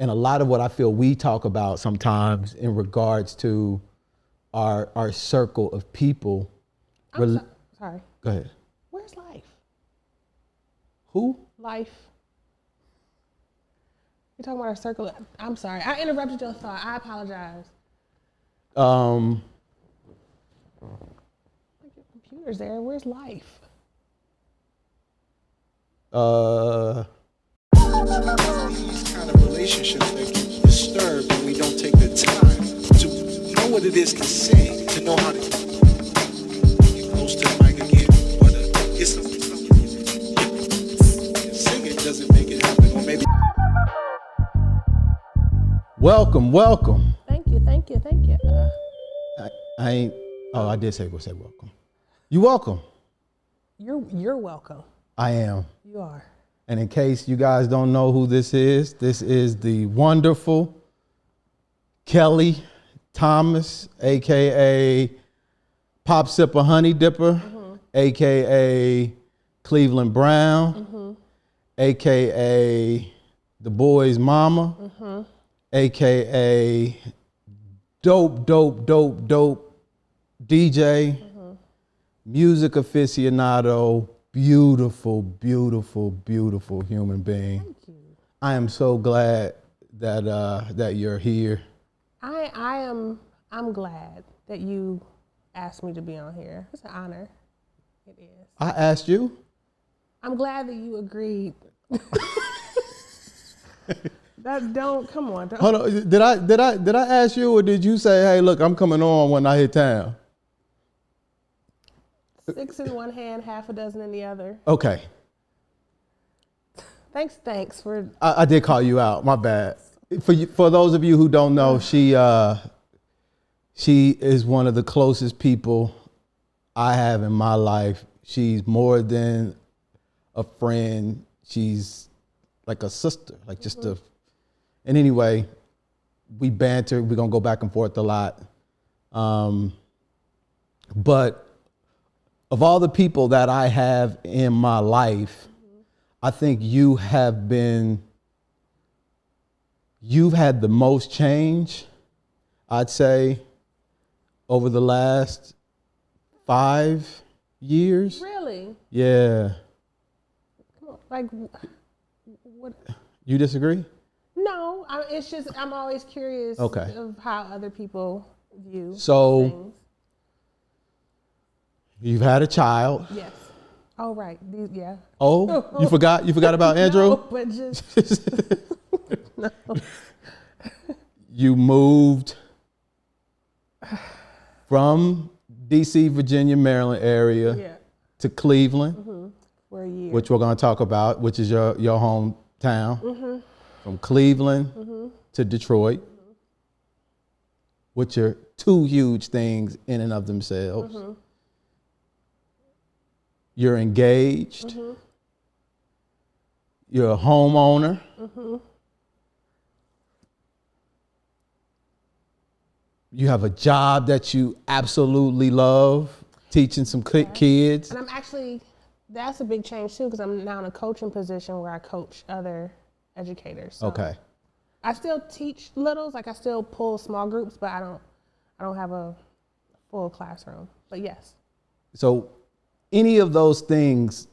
and a lot of what I feel we talk about sometimes in regards to our circle of people. Sorry. Go ahead. Where's life? Who? Life. You're talking about our circle. I'm sorry. I interrupted your thought. I apologize. Your computer's there. Where's life? These kind of relationships that get disturbed when we don't take the time to know what it is to sing, to know how to get close to the mic again, or to get some singing doesn't make it happen, or maybe. welcome. Thank you. I ain't. Oh, I did say welcome. You welcome. You're welcome. I am. You are. And in case you guys don't know who this is the wonderful Kellie Thomas, aka Pop Sipper Honey Dipper, aka Cleveland Browne, aka the boy's mama, aka dope DJ, music aficionado, beautiful human being. Thank you. I am so glad that you're here. I'm glad that you asked me to be on here. It's an honor. It is. I asked you. I'm glad that you agreed. Come on. Hold on. Did I ask you, or did you say, "Hey, look, I'm coming on when I hit town"? 6 in one hand, half a dozen in the other. Okay. Thanks for. I did call you out. My bad. For those of you who don't know, she is one of the closest people I have in my life. She's more than a friend. She's like a sister, like just a. And anyway, we banter. We're gonna go back and forth a lot. But of all the people that I have in my life, I think you've had the most change, I'd say, over the last 5 years. Really? Yeah. Come on. Like, what? You disagree? No, it's just I'm always curious Okay. of how other people view So, things. You've had a child. Yes. Oh, right. Yeah. Oh, you forgot about Andrew? No, but just no. You moved from DC, Virginia, Maryland area to Cleveland, For a year. which we're going to talk about, which is your hometown. From Cleveland to Detroit, which are two huge things in and of themselves. You're engaged. You're a homeowner. You have a job that you absolutely love, teaching some kids. And I'm actually, that's a big change too, because I'm now in a coaching position where I coach other educators. So Okay. I still teach littles, like I still pull small groups, but I don't have a full classroom. But yes. So any of those things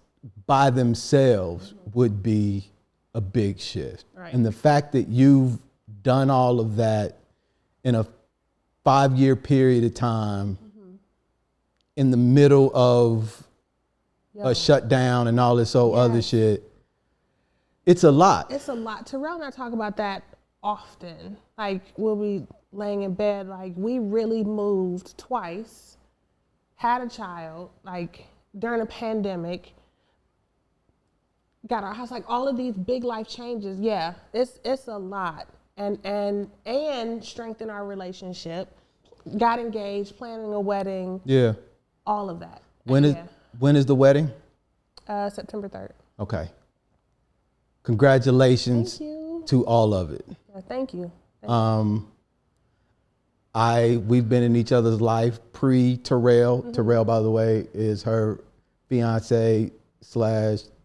by themselves would be a big shift. Right. And the fact that you've done all of that in a 5-year period of time in the middle of a shutdown and all this other shit, it's a lot. It's a lot. Terrell and I talk about that often. Like, we'll be laying in bed, like, we really moved twice, had a child, like, during a pandemic, got our house, like, all of these big life changes. Yeah, it's a lot. And strengthen our relationship, got engaged, planning a wedding. Yeah. All of that. When is the wedding? September 3rd. Okay. Congratulations Thank you. to all of it. Yeah, thank you. We've been in each other's life pre-Terrell. Terrell, by the way, is her fiance /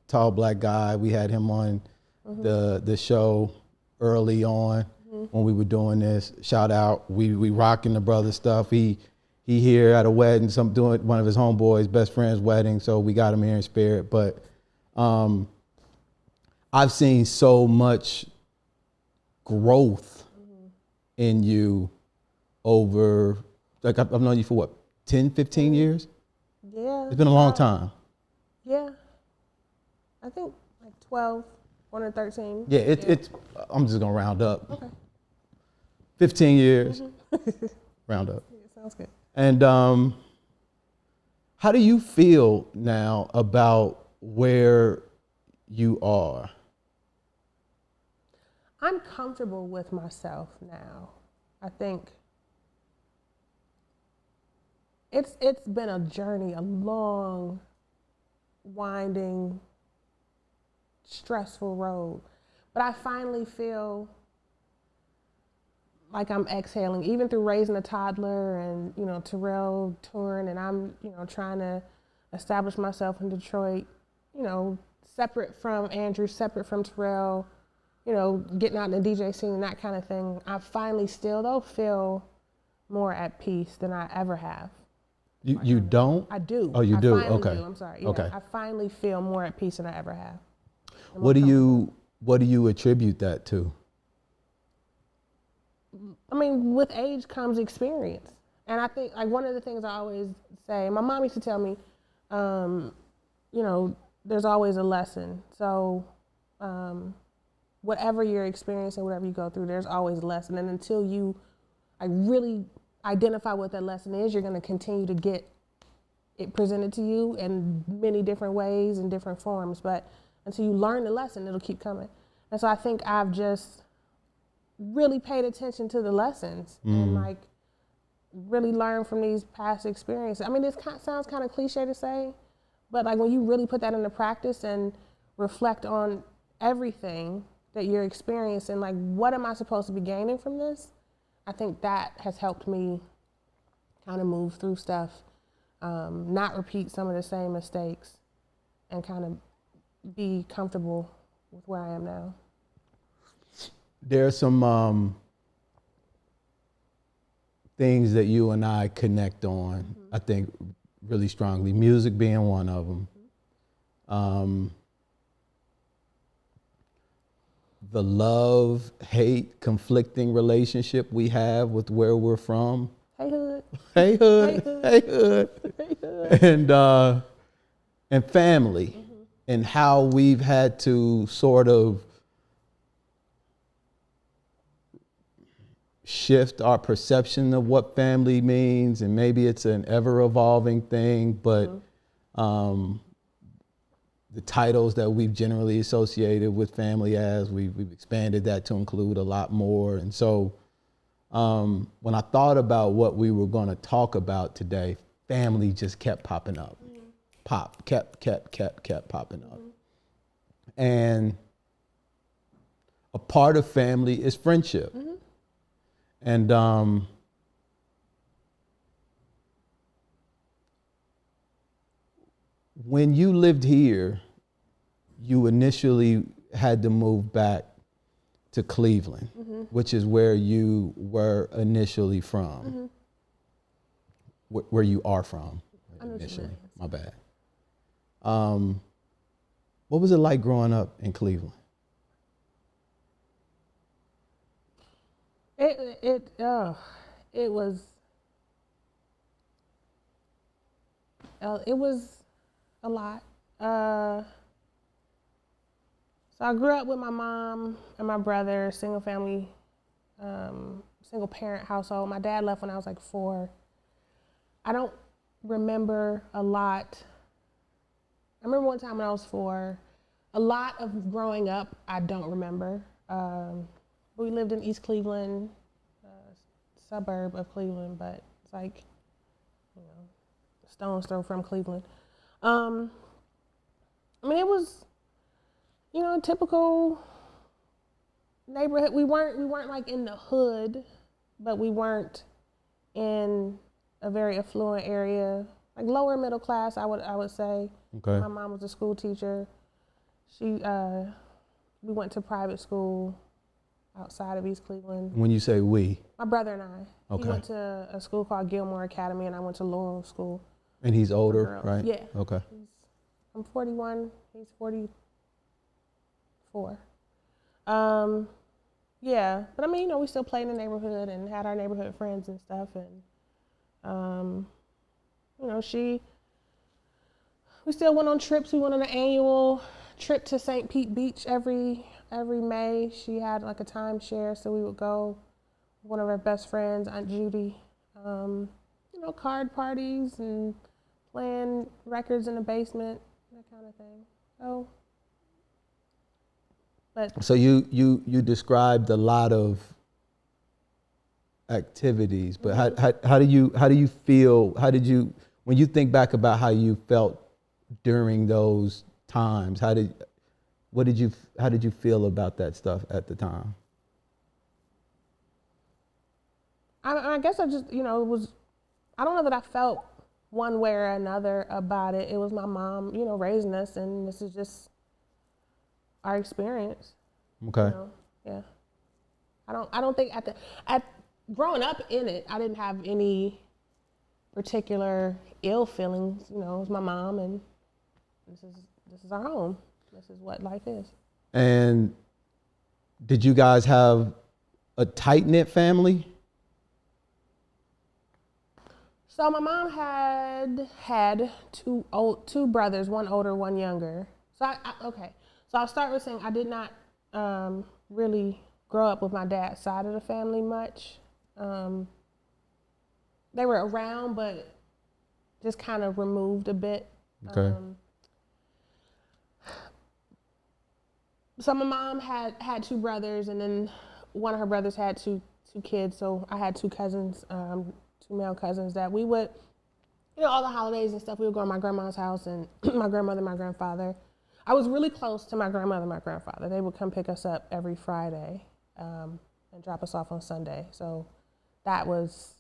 tall black guy. We had him on the show early on when we were doing this. Shout out, we rocking the brother stuff. He here at a wedding, doing one of his homeboys' best friend's wedding, so we got him here in spirit. But I've seen so much growth in you over, like I've known you for what, 10, 15 years? Yeah. It's been a long time. Yeah. I think like 12, 1 or 13. Yeah, it's, I'm just gonna round up. Okay. 15 years, round up. Yeah, sounds good. And how do you feel now about where you are? I'm comfortable with myself now. I think it's been a journey, a long, winding, stressful road. But I finally feel like I'm exhaling, even through raising a toddler and, you know, Terrell touring, and I'm, you know, trying to establish myself in Detroit, you know, separate from Andrew, separate from Terrell, you know, getting out in the DJ scene and that kind of thing. I finally still, though, feel more at peace than I ever have. You don't? I do. Oh, you do? I finally Okay. do. I'm sorry. Yeah, Okay. I finally feel more at peace than I ever have. What do you attribute that to? I mean, with age comes experience. And I think, like, one of the things I always say, my mom used to tell me, you know, there's always a lesson. So whatever you're experiencing, whatever you go through, there's always a lesson. And until you really identify what that lesson is, you're going to continue to get it presented to you in many different ways and different forms. But until you learn the lesson, it'll keep coming. And so I think I've just really paid attention to the lessons and like really learned from these past experiences. I mean, this sounds kind of cliche to say, but like when you really put that into practice and reflect on everything that you're experiencing, like what am I supposed to be gaining from this? I think that has helped me kind of move through stuff, not repeat some of the same mistakes, and kind of be comfortable with where I am now. There are some things that you and I connect on, I think, really strongly. Music being one of them. The love, hate, conflicting relationship we have with where we're from. Hey, hood. Hey, hood. Hey, hood. Hey, hood. And family, and how we've had to sort of shift our perception of what family means, and maybe it's an ever-evolving thing, but the titles that we've generally associated with family as, we've expanded that to include a lot more. And so when I thought about what we were going to talk about today, family just kept popping up. Kept popping up. And a part of family is friendship. And when you lived here, you initially had to move back to Cleveland, which is where you were initially from. Where you are from initially. My bad. What was it like growing up in Cleveland? It was a lot. So I grew up with my mom and my brother, single family, single parent household. My dad left when I was like 4. I don't remember a lot. I remember one time when I was 4. A lot of growing up, I don't remember. We lived in East Cleveland, suburb of Cleveland, but it's like, you know, a stone's throw from Cleveland. I mean, it was, you know, a typical neighborhood. We weren't like in the hood, but we weren't in a very affluent area, like lower middle class, I would say. Okay. My mom was a school teacher. We went to private school. outside of East Cleveland. When you say we, My brother and I. Okay. He went to a school called Gilmore Academy, and I went to Laurel School. and he's for older, girls. right? Yeah. Okay. I'm 41. He's 44. Yeah, but I mean, we still played in the neighborhood and had our neighborhood friends and stuff, and we still went on trips. We went on an annual trip to St. Pete Beach every May. She had like a timeshare, so we would go. One of our best friends, Aunt Judy, card parties and playing records in the basement, that kind of thing. So you described a lot of activities, but how do you feel? When you think back about how you felt during those times? How did you feel about that stuff at the time? I guess I just, I don't know that I felt one way or another about it. It was my mom, raising us, and this is just our experience. Okay. Yeah. I don't think at growing up in it, I didn't have any particular ill feelings. It was my mom, and this is our home. This is what life is. And did you guys have a tight-knit family? So my mom had two brothers, one older, one younger. So I'll start with saying I did not really grow up with my dad's side of the family much. They were around, but just kind of removed a bit. Okay. So my mom had two brothers, and then one of her brothers had two kids. So I had two cousins, two male cousins that we would, all the holidays and stuff, we would go to my grandma's house, and my grandmother, my grandfather. I was really close to my grandmother and my grandfather. They would come pick us up every Friday and drop us off on Sunday. So that was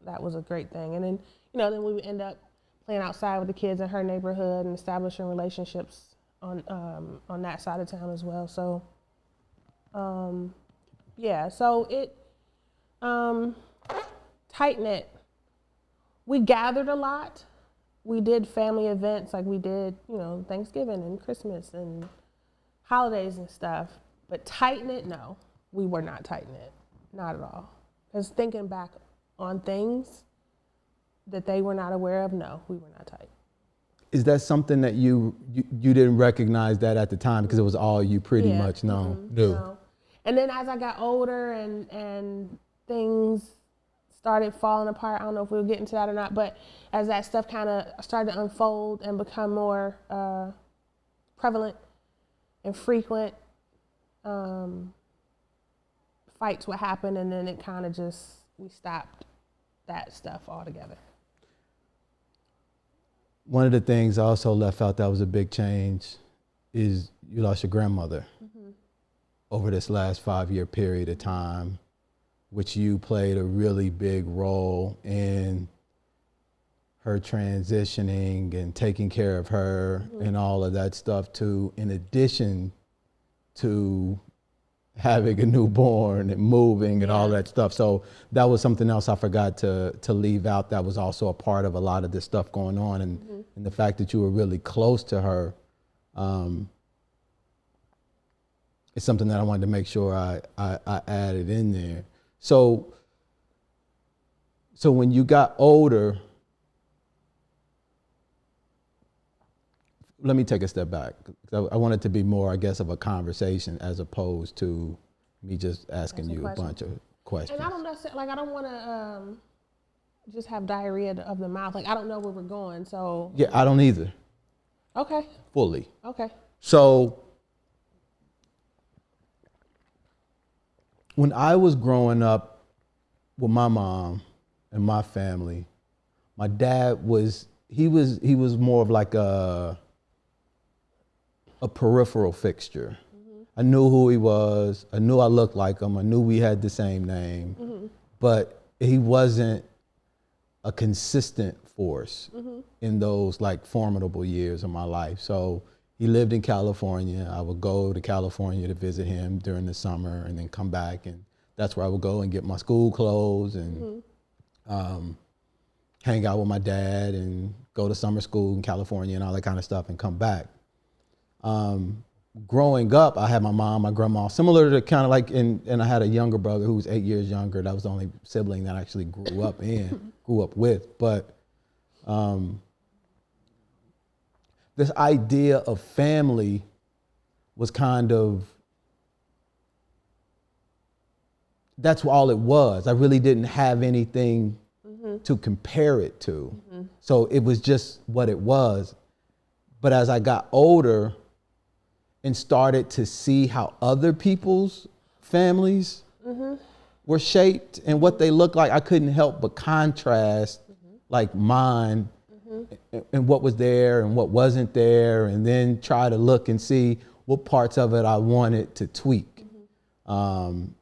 a great thing. And then, then we would end up playing outside with the kids in her neighborhood and establishing relationships on that side of town as well. So, so it, tight-knit. We gathered a lot. We did family events, like we did, Thanksgiving and Christmas and holidays and stuff. But tight-knit, no, we were not tight-knit, not at all. Because thinking back on things that they were not aware of, no, we were not tight. Is that something that you didn't recognize that at the time because it was all you pretty much knew? No. And then as I got older and things started falling apart, I don't know if we'll get into that or not, but as that stuff kind of started to unfold and become more prevalent and frequent, fights would happen, and then it kind of we stopped that stuff altogether. One of the things I also left out that was a big change is you lost your grandmother over this last 5-year period of time, which you played a really big role in her transitioning and taking care of her and all of that stuff too, in addition to having a newborn and moving and all that stuff. So that was something else I forgot to leave out that was also a part of a lot of this stuff going on. And the fact that you were really close to her is something that I wanted to make sure I added in there. So when you got older, let me take a step back. I want it to be more, I guess, of a conversation as opposed to me just asking you a bunch of questions. And I don't necessarily, I don't want to just have diarrhea of the mouth. I don't know where we're going, so. Yeah, I don't either. Okay. Fully. Okay. So when I was growing up with my mom and my family, my dad was more of like a peripheral fixture. I knew who he was. I knew I looked like him. I knew we had the same name, but he wasn't a consistent force in those formidable years of my life. So he lived in California. I would go to California to visit him during the summer and then come back, and that's where I would go and get my school clothes and hang out with my dad and go to summer school in California and all that kind of stuff and come back. Growing up, I had my mom, my grandma, similar to kind of like, and I had a younger brother who was 8 years younger. That was the only sibling that I actually grew up with. But this idea of family was kind of, that's all it was. I really didn't have anything to compare it to. So it was just what it was. But as I got older and started to see how other people's families were shaped and what they looked like, I couldn't help but contrast like mine and what was there and what wasn't there, and then try to look and see what parts of it I wanted to tweak and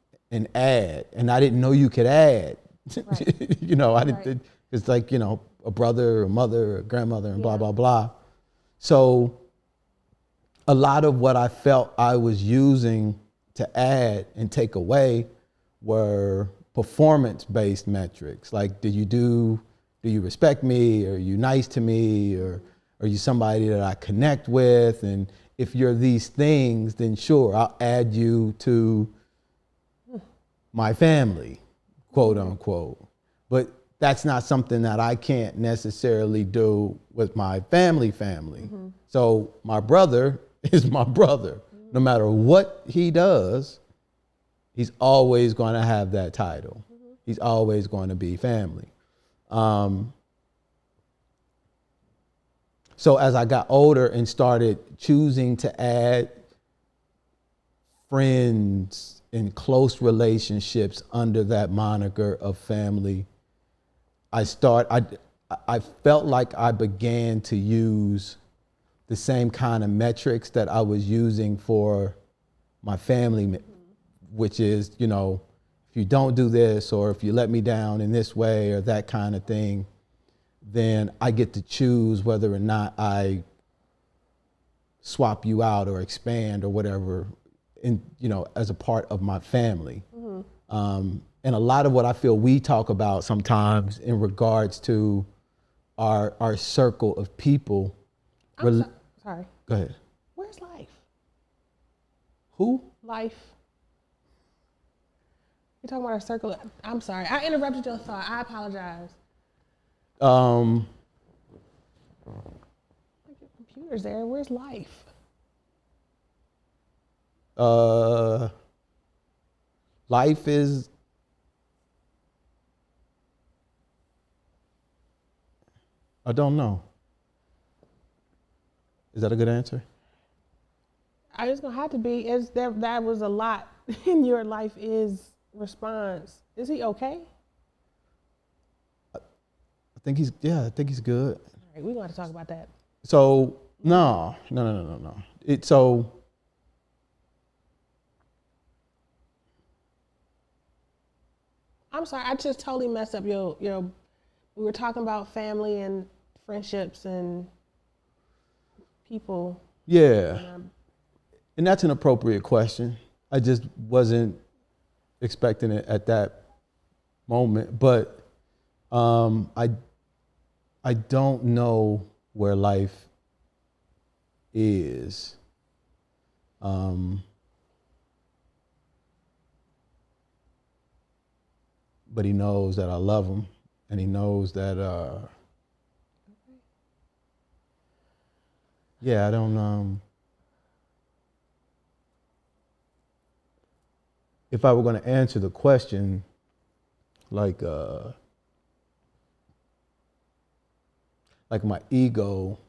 add. And I didn't know you could add. Right. You know, I didn't. Right. It's like, you know, a brother, a mother, a grandmother, and blah, blah, blah. So a lot of what I felt I was using to add and take away were performance-based metrics. Like, do you respect me? Are you nice to me? Or are you somebody that I connect with? And if you're these things, then sure, I'll add you to my family, quote unquote. But that's not something that I can't necessarily do with my family. So my brother is my brother. No matter what he does, he's always going to have that title. He's always going to be family. So as I got older and started choosing to add friends and close relationships under that moniker of family, I felt like I began to use the same kind of metrics that I was using for my family, which is, you know, if you don't do this, or if you let me down in this way, or that kind of thing, then I get to choose whether or not I swap you out or expand or whatever, in, you know, as a part of my family. And a lot of what I feel we talk about sometimes in regards to our circle of people. Sorry. Go ahead. Where's life? Who? Life. You're talking about our circle. I'm sorry. I interrupted your thought. I apologize. Your computer's there. Where's life? Life is, I don't know. Is that a good answer? I just gonna have to be. That was a lot in your life is response. Is he okay? I think he's good. All right, we're going to talk about that. So no. I'm sorry, I just totally messed up your. We were talking about family and friendships and people. Yeah, and that's an appropriate question. I just wasn't expecting it at that moment, but I don't know where life is. But he knows that I love him, and he knows that, I don't, if I were going to answer the question, like my ego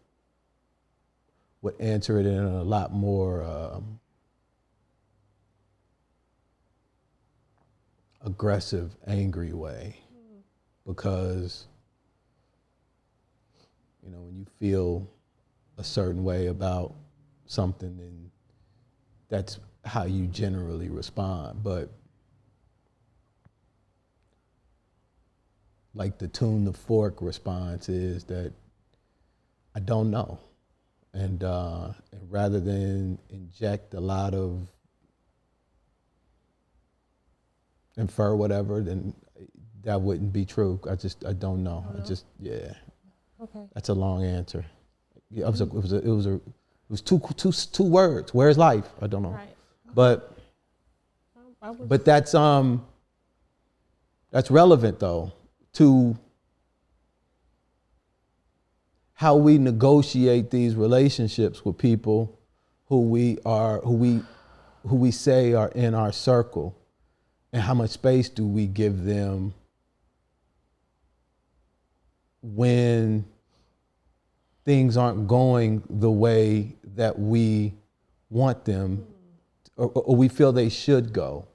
would answer it in a lot more aggressive, angry way, because, you know, when you feel a certain way about something, then that's how you generally respond. But like the tune the fork response is that I don't know. and rather than inject a lot of infer whatever, then that wouldn't be true. I don't know. Okay. That's a long answer. Yeah, it was two words. Where's life? I don't know. Right. But that's relevant though to how we negotiate these relationships with people who we say are in our circle, and how much space do we give them when things aren't going the way that we want them, or we feel they should go.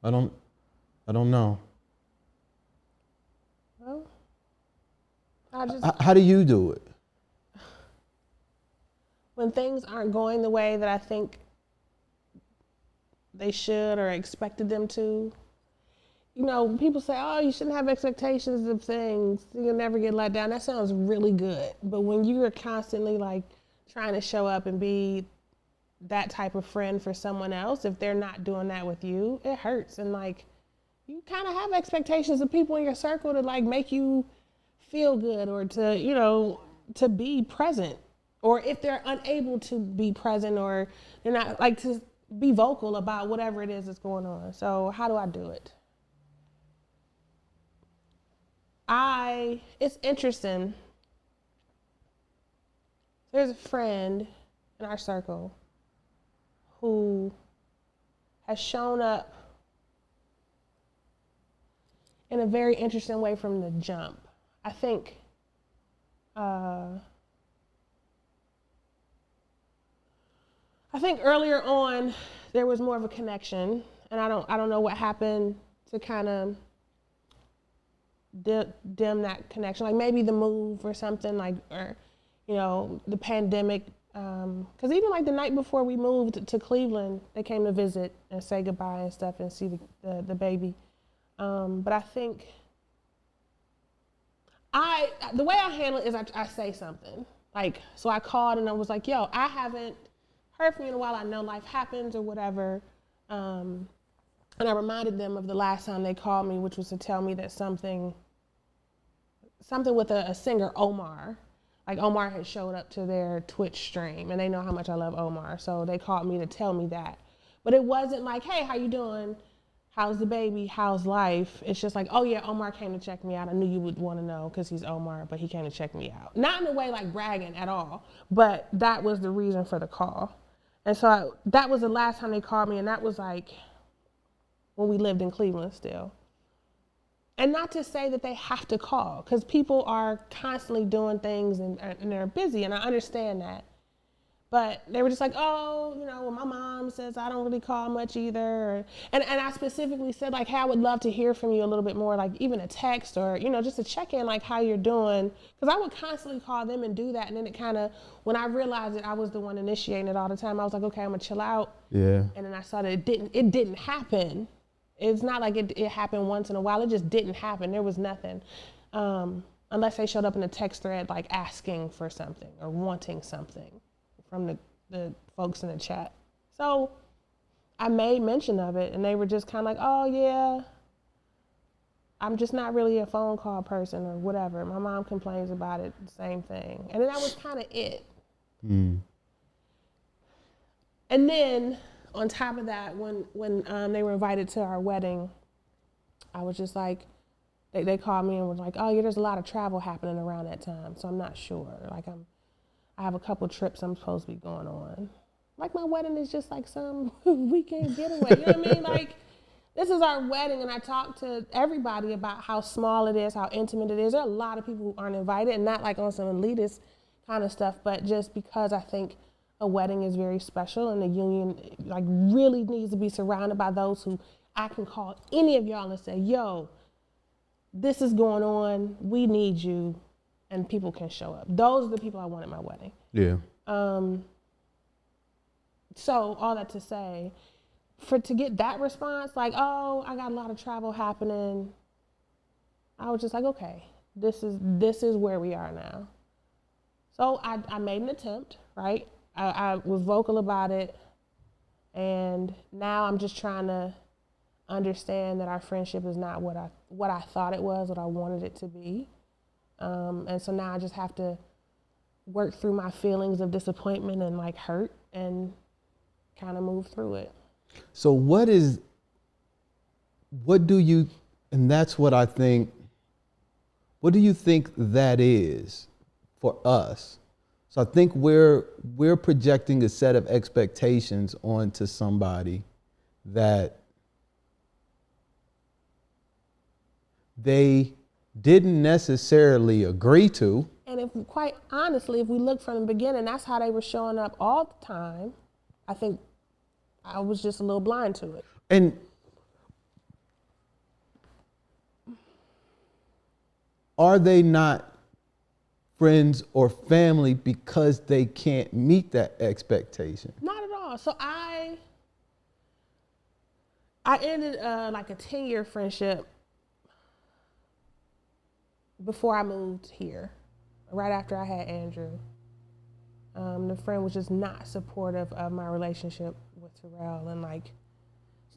I don't know. Well, how do you do it? When things aren't going the way that I think they should or expected them to, you know, people say, oh, you shouldn't have expectations of things, you'll never get let down. That sounds really good. But when you are constantly like trying to show up and be that type of friend for someone else, if they're not doing that with you, it hurts. And like, you kind of have expectations of people in your circle to like make you feel good, or to, you know, to be present. Or if they're unable to be present, or they're not, like, to be vocal about whatever it is that's going on. So how do I do it? It's interesting. There's a friend in our circle who has shown up in a very interesting way from the jump. I think earlier on there was more of a connection, and I don't know what happened to kind of dim that connection. Like maybe the move or something, like, or, you know, the pandemic. Because even like the night before we moved to Cleveland, they came to visit and say goodbye and stuff and see the baby. But I think the way I handle it is I say something. Like, so I called and I was like, yo, I haven't heard from you in a while. I know life happens or whatever. And I reminded them of the last time they called me, which was to tell me that something with a singer, Omar. Like Omar had showed up to their Twitch stream, and they know how much I love Omar. So they called me to tell me that. But it wasn't like, hey, how you doing? How's the baby? How's life? It's just like, oh yeah, Omar came to check me out. I knew you would want to know because he's Omar, but he came to check me out. Not in a way like bragging at all, but that was the reason for the call. And so that was the last time they called me, and that was like when we lived in Cleveland still. And not to say that they have to call, because people are constantly doing things and they're busy, and I understand that. But they were just like, oh, you know, well, my mom says I don't really call much either. And I specifically said, like, hey, I would love to hear from you a little bit more, like even a text or, you know, just to check in, like how you're doing. Because I would constantly call them and do that. And then it kind of, when I realized that I was the one initiating it all the time, I was like, okay, I'm going to chill out. Yeah. And then I saw that it didn't happen. It's not like it happened once in a while. It just didn't happen. There was nothing. Unless they showed up in a text thread, like asking for something or wanting something from the folks in the chat. So I made mention of it, and they were just kind of like, oh yeah, I'm just not really a phone call person or whatever. My mom complains about it, the same thing. And then that was kind of it. Mm. And then on top of that, when they were invited to our wedding, I was just like, they called me and was like, oh yeah, there's a lot of travel happening around that time, so I'm not sure. Like I have a couple trips I'm supposed to be going on. Like my wedding is just like some weekend getaway. You know what I mean? Like, this is our wedding, and I talked to everybody about how small it is, how intimate it is. There are a lot of people who aren't invited, and not like on some elitist kind of stuff, but just because I think a wedding is very special, and the union like really needs to be surrounded by those who I can call any of y'all and say, yo, this is going on, we need you. And people can show up. Those are the people I want at my wedding. Yeah. So all that to say, to get that response, like, oh, I got a lot of travel happening, I was just like, okay. This is where we are now. So I made an attempt, right? I was vocal about it, and now I'm just trying to understand that our friendship is not what I thought it was, what I wanted it to be. And so now I just have to work through my feelings of disappointment and like hurt and kind of move through it. So and that's what I think, what do you think that is for us? So I think we're projecting a set of expectations onto somebody that they didn't necessarily agree to. And quite honestly, if we look from the beginning, that's how they were showing up all the time. I think I was just a little blind to it. And are they not friends or family because they can't meet that expectation? Not at all. So I ended like a 10-year friendship before I moved here, right after I had Andrew. The friend was just not supportive of my relationship with Terrell, and like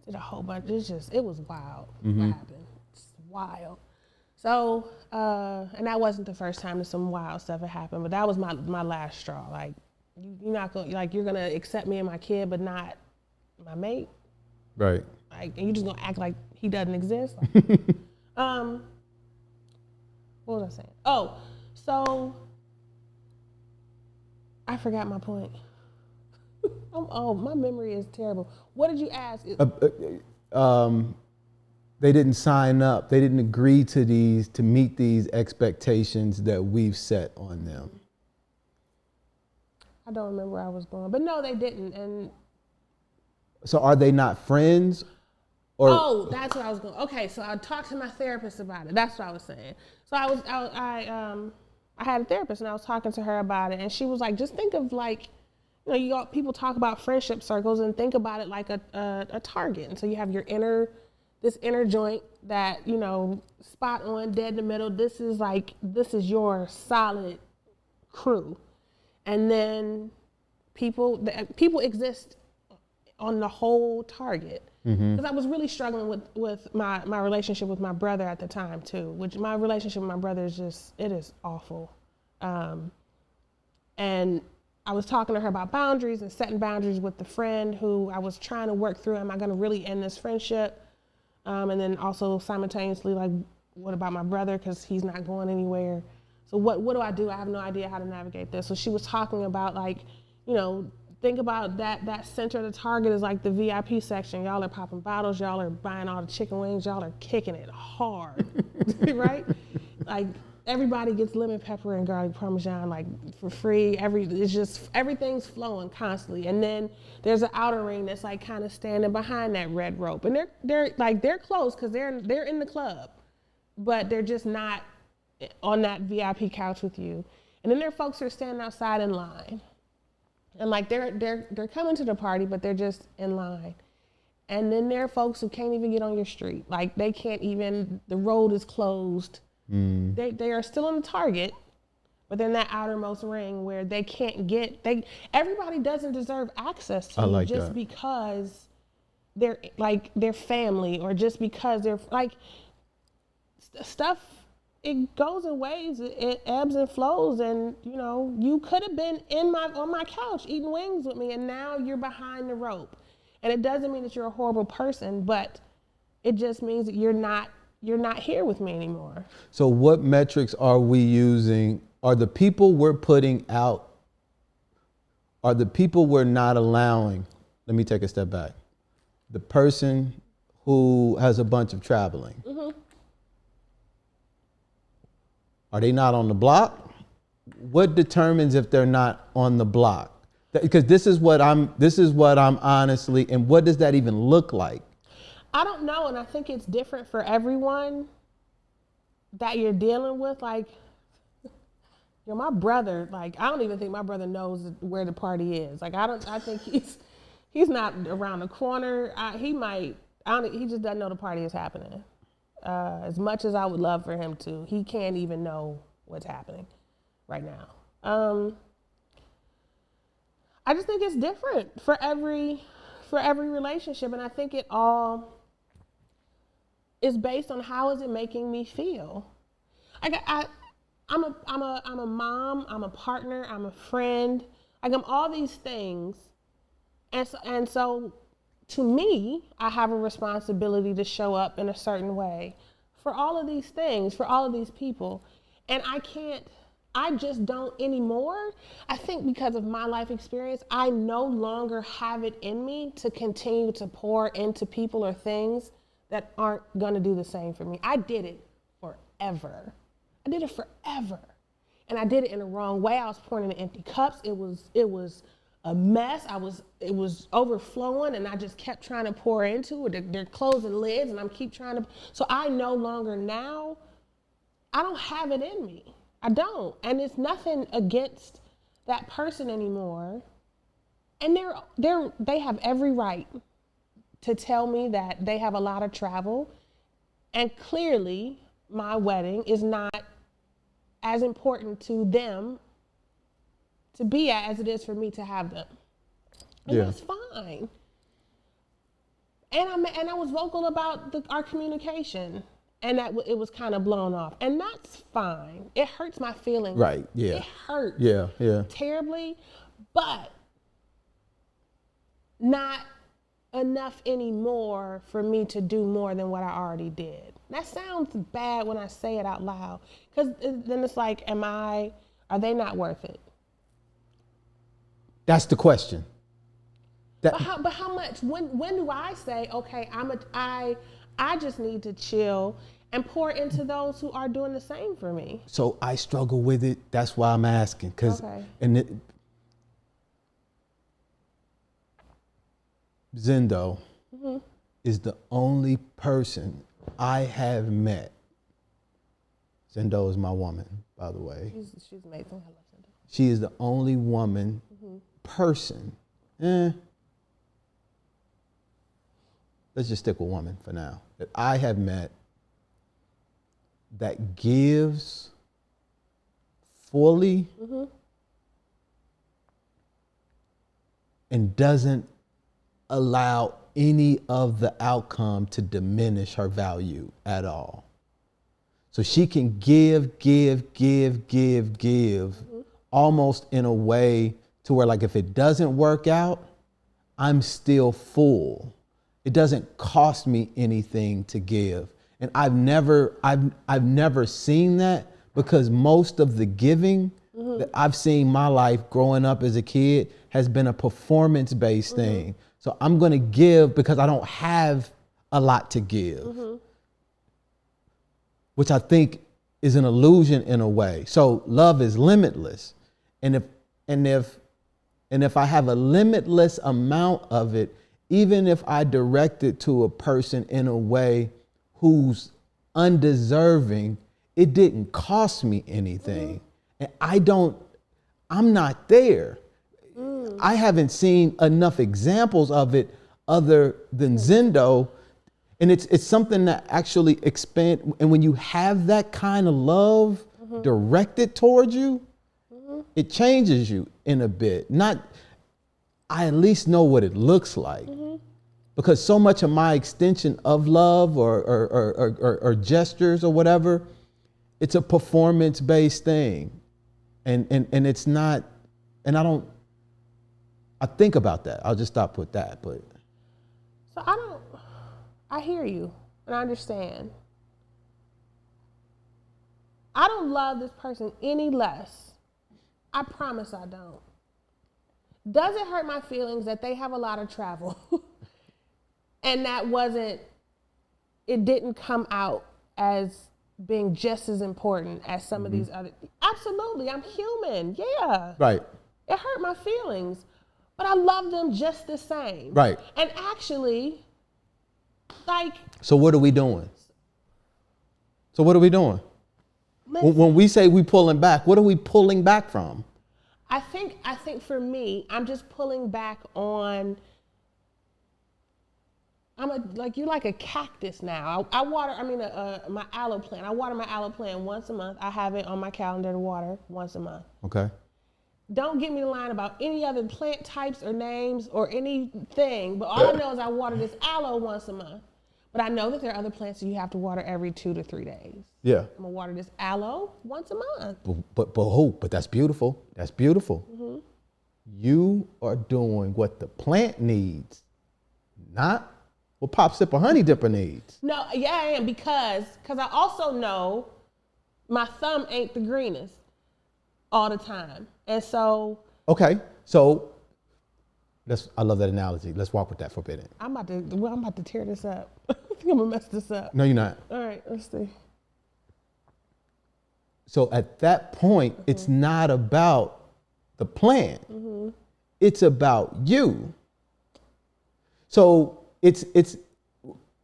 did a whole bunch. It was wild. What happened? It's wild. So, and that wasn't the first time that some wild stuff had happened, but that was my last straw. Like, you're not gonna, like, you're gonna accept me and my kid, but not my mate. Right. Like, and you're just gonna act like he doesn't exist. Like, what was I saying? Oh, so I forgot my point. My memory is terrible. What did you ask? They didn't sign up. They didn't agree to meet these expectations that we've set on them. I don't remember where I was going, but no, they didn't. And so are they not friends? Oh, that's what I was going. Okay, so I talked to my therapist about it. That's what I was saying. So I had a therapist, and I was talking to her about it, and she was like, just think of like, people talk about friendship circles, and think about it like a target. And so you have this inner joint that, spot on, dead in the middle. This is your solid crew. And then people exist on the whole target. Because I was really struggling with my relationship with my brother at the time too, which my relationship with my brother is awful. And I was talking to her about boundaries and setting boundaries with the friend who I was trying to work through. Am I gonna really end this friendship? And then also simultaneously, like, what about my brother? Because he's not going anywhere. So what do I do? I have no idea how to navigate this. So she was talking about, like, think about that center of the target is like the VIP section. Y'all are popping bottles. Y'all are buying all the chicken wings. Y'all are kicking it hard, right? Like, everybody gets lemon pepper and garlic parmesan like for free. Everything's flowing constantly. And then there's an outer ring that's like kind of standing behind that red rope. And they're close because they're in the club, but they're just not on that VIP couch with you. And then there are folks who are standing outside in line. And like they're coming to the party, but they're just in line. And then there are folks who can't even get on your street. Like, they can't even, the road is closed. They are still on the target, but they're in that outermost ring where they can't everybody doesn't deserve access to you just because they're like their family, or just because they're like stuff. It goes in waves, it ebbs and flows, and you could have been on my couch eating wings with me, and now you're behind the rope. And it doesn't mean that you're a horrible person, but it just means that you're not here with me anymore. So what metrics are we using? Are the people we're putting out, are the people we're not allowing? Let me take a step back. The person who has a bunch of traveling. Are they not on the block? What determines if they're not on the block? Because this is what I'm honestly, and what does that even look like? I don't know, and I think it's different for everyone that you're dealing with. Like, my brother, like, I don't even think my brother knows where the party is. Like, I think he's not around the corner. He just doesn't know the party is happening. As much as I would love for him to, he can't even know what's happening right now. I just think it's different for every relationship, and I think it all is based on how is it making me feel. I'm a mom, I'm a partner, I'm a friend. Like, I'm all these things, and so to me, I have a responsibility to show up in a certain way for all of these things, for all of these people, and I just don't anymore. I think because of my life experience, I no longer have it in me to continue to pour into people or things that aren't gonna do the same for me. I did it forever. And I did it in the wrong way. I was pouring into empty cups. It was a mess. It was overflowing, and I just kept trying to pour into it. They're closing lids, and I'm keep trying to. So I no longer now, I don't have it in me. I don't, and it's nothing against that person anymore. And they have every right to tell me that they have a lot of travel, and clearly my wedding is not as important to them to be at as it is for me to have them. And that's fine. And I was vocal about our communication. And that it was kind of blown off, and that's fine. It hurts my feelings. Right. Yeah. It hurts. Yeah. Terribly, but not enough anymore for me to do more than what I already did. That sounds bad when I say it out loud, because then it's like, are they not worth it? That's the question. But how much? When do I say, okay, I just need to chill and pour into those who are doing the same for me? So I struggle with it. That's why I'm asking. Zendo is the only person I have met. Zendo is my woman, by the way. She's amazing. I love Zendo. She is the only woman, person. Let's just stick with woman for now, that I have met that gives fully and doesn't allow any of the outcome to diminish her value at all. So she can give almost in a way to where, like, if it doesn't work out, I'm still full. It doesn't cost me anything to give. And I've never seen that, because most of the giving that I've seen my life growing up as a kid has been a performance-based thing. So I'm gonna give because I don't have a lot to give, which I think is an illusion in a way. So love is limitless. And if I have a limitless amount of it, even if I direct it to a person in a way who's undeserving, it didn't cost me anything. And I'm not there. I haven't seen enough examples of it other than Zendo. And it's something that actually expand. And when you have that kind of love directed towards you, it changes you in a bit. I at least know what it looks like, because so much of my extension of love or gestures or whatever, it's a performance-based thing, and it's not. And I think about that. I'll just stop with that. But so I hear you and I understand. I don't love this person any less. I promise I don't. Does it hurt my feelings that they have a lot of travel and it didn't come out as being just as important as some of these other? Absolutely, I'm human, yeah. Right. It hurt my feelings, but I love them just the same. Right. And actually, like. So what are we doing? When we say we pulling back, what are we pulling back from? I think for me, I'm just pulling back on you're like a cactus now. I water, my aloe plant. I water my aloe plant once a month. I have it on my calendar to water once a month. Okay. Don't get me to line about any other plant types or names or anything, but all I know is I water this aloe once a month. But I know that there are other plants that you have to water every 2 to 3 days. Yeah. I'm gonna water this aloe once a month. But that's beautiful. That's beautiful. Mm-hmm. You are doing what the plant needs, not what Pop Sip or Honey Dipper needs. No, yeah, I am, because I also know my thumb ain't the greenest all the time. And so. Okay, so I love that analogy. Let's walk with that for a minute. I'm about to tear this up. I think I'm gonna mess this up. No, you're not. All right, let's see. So at that point, it's not about the plant. Mm-hmm. It's about you. So it's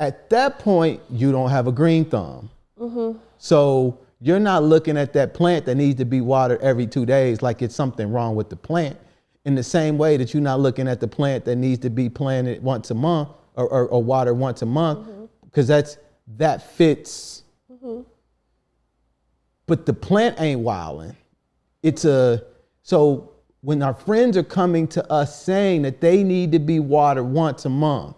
at that point, you don't have a green thumb. Mm-hmm. So you're not looking at that plant that needs to be watered every 2 days like it's something wrong with the plant. In the same way that you're not looking at the plant that needs to be planted once a month or watered once a month, because that fits. Mm-hmm. But the plant ain't wilding. So when our friends are coming to us saying that they need to be watered once a month,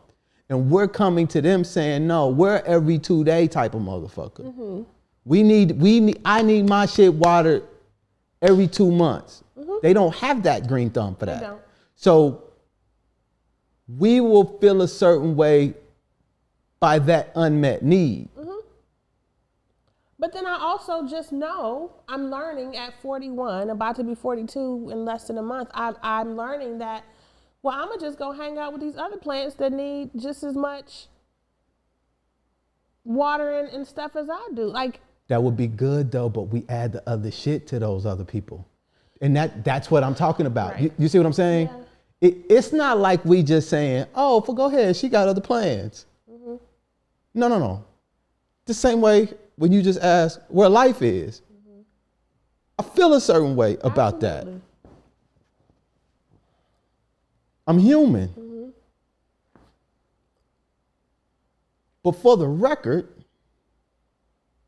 and we're coming to them saying, no, we're every 2 day type of motherfucker. Mm-hmm. I need my shit watered every 2 months. Mm-hmm. They don't have that green thumb for that. They don't. So we will feel a certain way by that unmet need. Mm-hmm. But then I also just know I'm learning at 41, about to be 42 in less than a month. I'm learning that, well, I'm gonna just go hang out with these other plants that need just as much water and stuff as I do. Like, that would be good though, but we add the other shit to those other people. And that's what I'm talking about. Right. You see what I'm saying? Yeah. It's not like we just saying, oh, go ahead, she got other plans. Mm-hmm. No. The same way when you just ask where life is. Mm-hmm. I feel a certain way about that. I'm human. Mm-hmm. But for the record,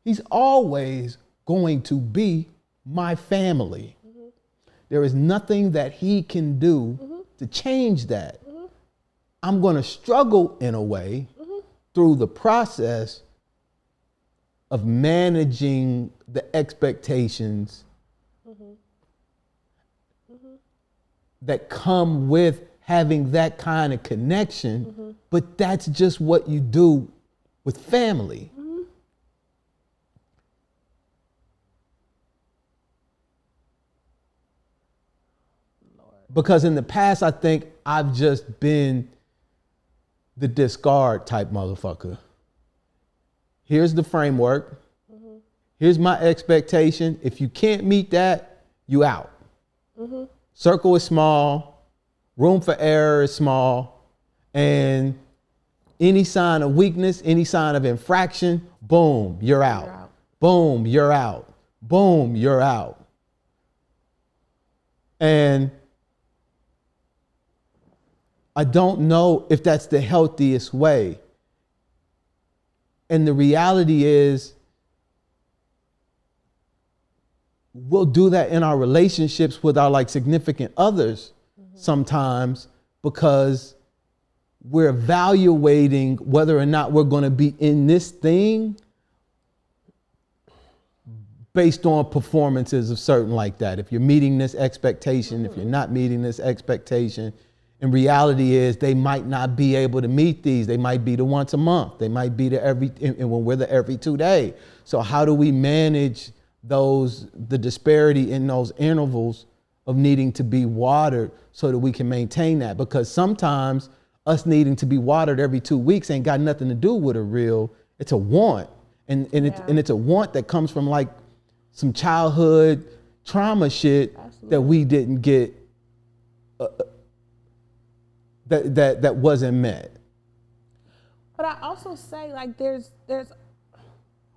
he's always going to be my family. Mm-hmm. There is nothing that he can do to change that. Mm-hmm. I'm going to struggle in a way through the process of managing the expectations that come with having that kind of connection, but that's just what you do with family. Because in the past, I think I've just been the discard type motherfucker. Here's the framework. Mm-hmm. Here's my expectation. If you can't meet that, you out. Mm-hmm. Circle is small. Room for error is small. And any sign of weakness, any sign of infraction, boom, you're out. Boom, you're out. Boom, you're out. And I don't know if that's the healthiest way. And the reality is, we'll do that in our relationships with our significant others sometimes, because we're evaluating whether or not we're going to be in this thing based on performances of certain like that. If you're meeting this expectation, if you're not meeting this expectation. And reality is they might not be able to meet these. They might be the once a month. They might be and when we're the every 2 day. So how do we manage the disparity in those intervals of needing to be watered so that we can maintain that? Because sometimes us needing to be watered every 2 weeks ain't got nothing to do with it's a want. And it's a want that comes from some childhood trauma shit. Absolutely. That we didn't get that wasn't met. But I also say there's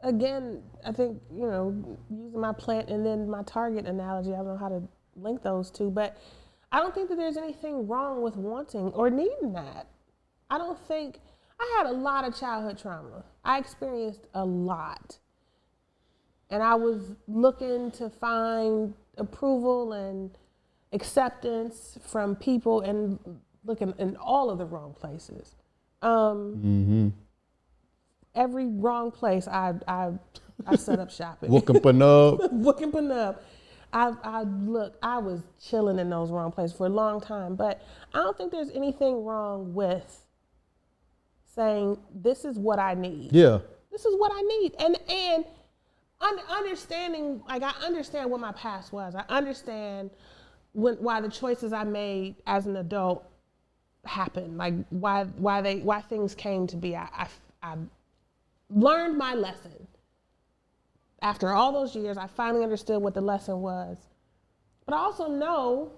again, I think, using my plant and then my target analogy, I don't know how to link those two, but I don't think that there's anything wrong with wanting or needing that. I I had a lot of childhood trauma. I experienced a lot. And I was looking to find approval and acceptance from people and looking in all of the wrong places. Every wrong place I set up shopping. Wookin' I was chilling in those wrong places for a long time, but I don't think there's anything wrong with saying, this is what I need. Yeah. This is what I need. And understanding, like, I understand what my past was. I understand why the choices I made as an adult happened, like why things came to be. I learned my lesson. After all those years, I finally understood what the lesson was. But I also know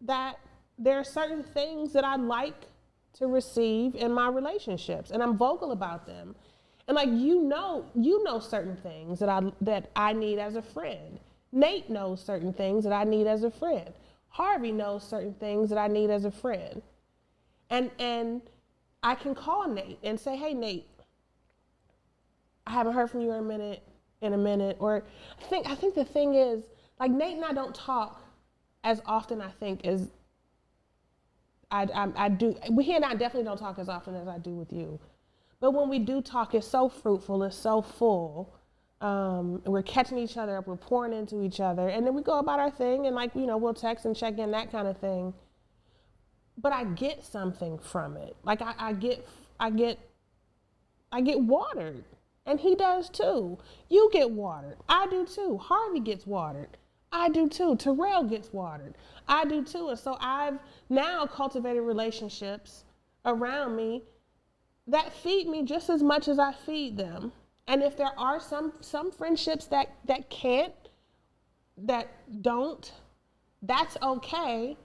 that there are certain things that I like to receive in my relationships, and I'm vocal about them. And like, you know certain things that I need as a friend. Nate knows certain things that I need as a friend. Harvey knows certain things that I need as a friend. And I can call Nate and say, hey, Nate, I haven't heard from you in a minute. Or I think the thing is, like, Nate and I don't talk as often, I think, as I do. He and I definitely don't talk as often as I do with you. But when we do talk, it's so fruitful, it's so full. And we're catching each other up, we're pouring into each other, and then we go about our thing, and like, we'll text and check in, that kind of thing. But I get something from it. Like I get watered, and he does too. You get watered, I do too. Harvey gets watered, I do too. Terrell gets watered, I do too. And so I've now cultivated relationships around me that feed me just as much as I feed them. And if there are some friendships that don't, that's okay.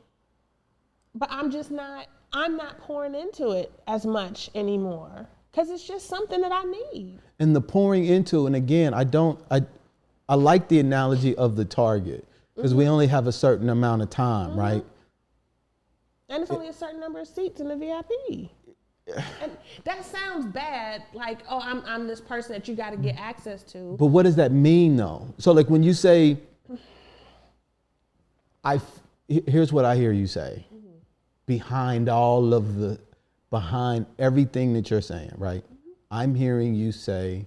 But I'm not pouring into it as much anymore, because it's just something that I need. And the pouring into, and again, I like the analogy of the Target, because we only have a certain amount of time, right? And it's only a certain number of seats in the VIP. And that sounds bad, like, oh, I'm this person that you got to get access to. But what does that mean, though? So, like, when you say, here's what I hear you say. Behind everything that you're saying, right? I'm hearing you say,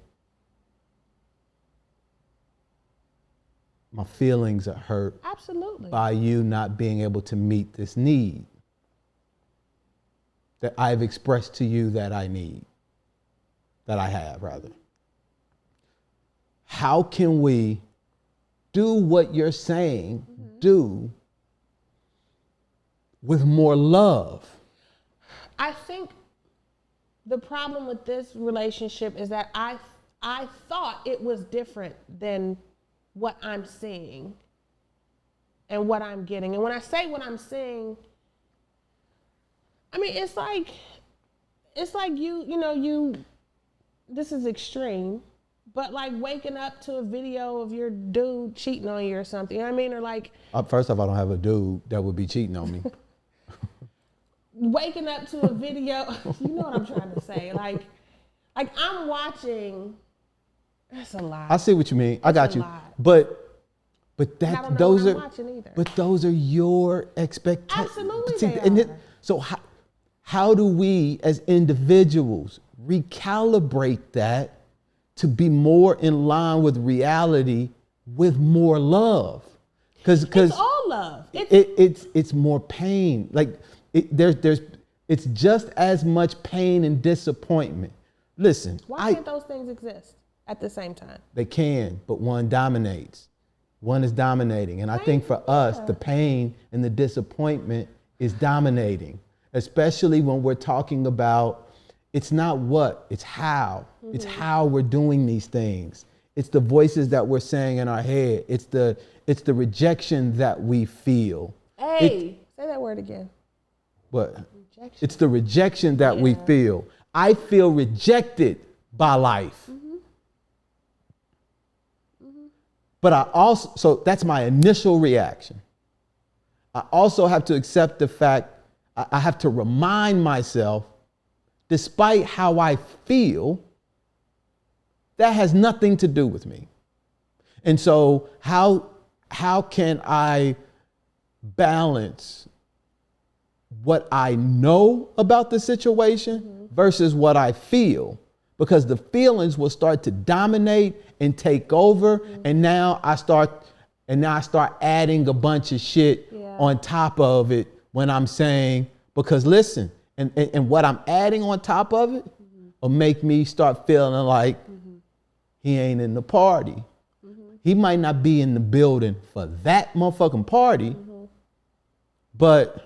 my feelings are hurt. Absolutely. By you not being able to meet this need that I've expressed to you that I need, that I have, rather. How can we do what you're saying, do with more love? I think the problem with this relationship is that I thought it was different than what I'm seeing and what I'm getting. And when I say what I'm seeing, I mean, it's like you, this is extreme, but like waking up to a video of your dude cheating on you or something, you know what I mean? Or like, first off, I don't have a dude that would be cheating on me. Waking up to a video, you know what I'm trying to say. Like I'm watching, that's a lot. I see what you mean. I got you. Lot. But those are your expectations. Absolutely they are. So how do we as individuals recalibrate that to be more in line with reality with more love? Because it's all love. It's more pain. Like it's just as much pain and disappointment. Listen, why can't those things exist at the same time? They can, but one dominates. One is dominating. And I think for us, the pain and the disappointment is dominating, especially when we're talking about, it's not what, it's how. It's how we're doing these things. It's the voices that we're saying in our head. It's the rejection that we feel. Say that word again. What? Rejection. It's the rejection that we feel. I feel rejected by life. But so that's my initial reaction. I also have to accept the fact, I have to remind myself despite how I feel, that has nothing to do with me. And so how can I balance what I know about the situation versus what I feel? Because the feelings will start to dominate and take over. And now I start adding a bunch of shit on top of it when I'm saying, because listen, and what I'm adding on top of it will make me start feeling like he ain't in the party. He might not be in the building for that motherfucking party, but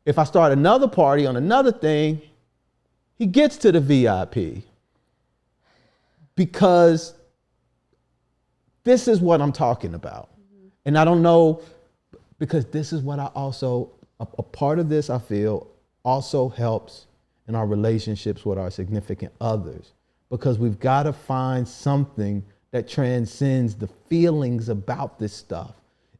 if I start another party on another thing, he gets to the VIP. Because this is what I'm talking about. And I don't know, because this is what I also, a part of this I feel also helps in our relationships with our significant others. Because we've got to find something that transcends the feelings about this stuff.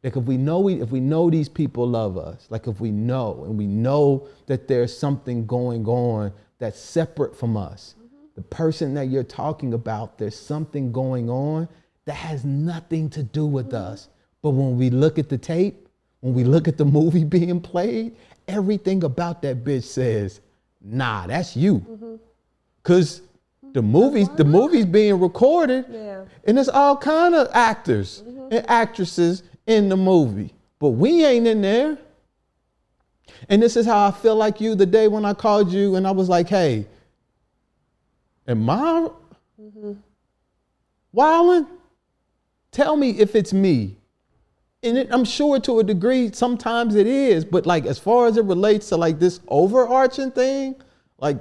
Like if we know these people love us, like if we know that there's something going on that's separate from us, the person that you're talking about, there's something going on that has nothing to do with us. But when we look at the tape, when we look at the movie being played, everything about that bitch says, nah, that's you. Because the movie's being recorded, and there's all kind of actors and actresses in the movie, but we ain't in there. And this is how I feel like you the day when I called you and I was like, hey, am I wildin'? Tell me if it's me. And I'm sure to a degree, sometimes it is, but like as far as it relates to like this overarching thing, like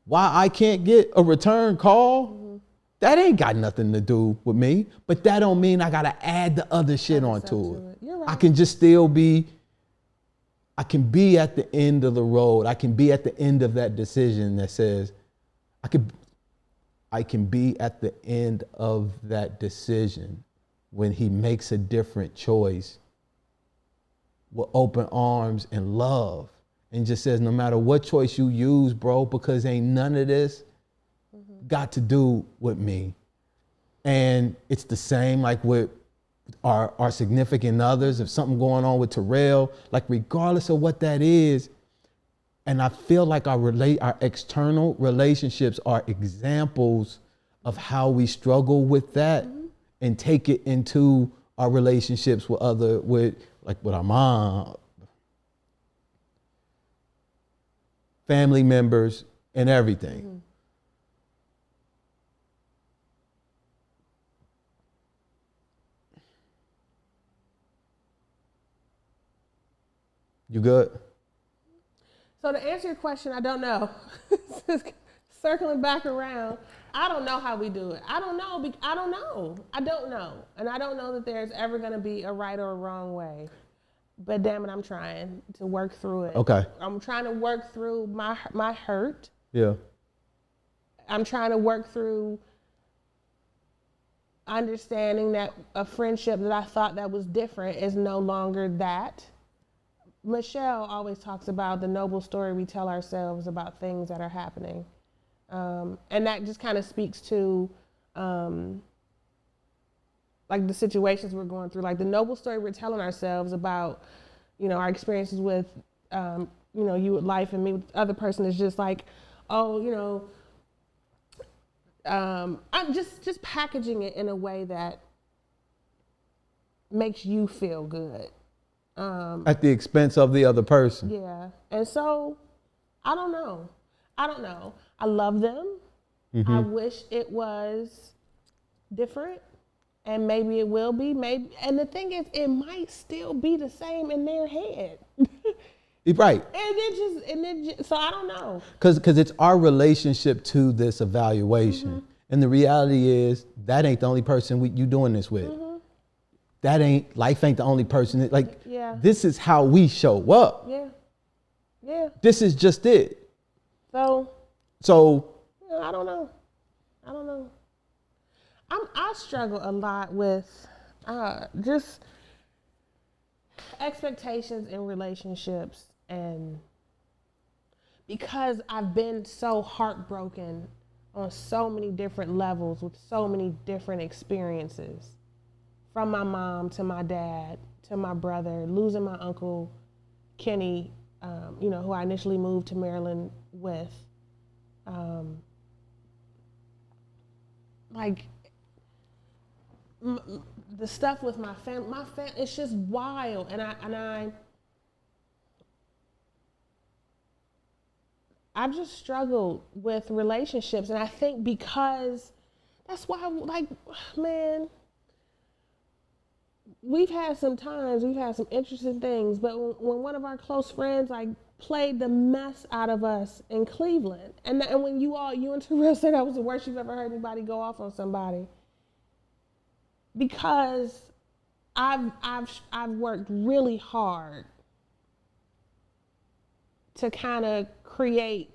why I can't get a return call, that ain't got nothing to do with me. But that don't mean I gotta add the other shit onto it. You're right. I can just still be, I can be at the end of the road. I can be at the end of that decision that says, I can be at the end of that decision when he makes a different choice with open arms and love. And just says, no matter what choice you use, bro, because ain't none of this got to do with me. And it's the same like with our significant others. If something going on with Terrell, like regardless of what that is, and I feel like our external relationships are examples of how we struggle with that and take it into our relationships with our mom, family members, and everything. You good? So to answer your question, I don't know. Circling back around, I don't know how we do it. I don't know. I don't know. And I don't know that there's ever going to be a right or a wrong way. But damn it, I'm trying to work through it. Okay. I'm trying to work through my hurt. Yeah. I'm trying to work through understanding that a friendship that I thought that was different is no longer that. Michelle always talks about the noble story we tell ourselves about things that are happening. And that just kind of speaks to like the situations we're going through, like the noble story we're telling ourselves about, our experiences with, you with life and me with the other person is just like, I'm just packaging it in a way that makes you feel good. At the expense of the other person. Yeah. And so, I don't know. I love them. I wish it was different. And maybe it will be. And the thing is, it might still be the same in their head. Right. So I don't know. Because it's our relationship to this evaluation. And the reality is, that ain't the only person you doing this with. Life ain't the only person. This is how we show up. Yeah. This is just it. So I don't know. I struggle a lot with just expectations in relationships, and because I've been so heartbroken on so many different levels with so many different experiences, from my mom to my dad to my brother, losing my uncle Kenny, who I initially moved to Maryland with. The stuff with my family, it's just wild, and I've just struggled with relationships, and I think because that's why, man, we've had some interesting things, but when one of our close friends played the mess out of us in Cleveland, and when you and Terrell said that was the worst you've ever heard anybody go off on somebody, because I've worked really hard to kind of create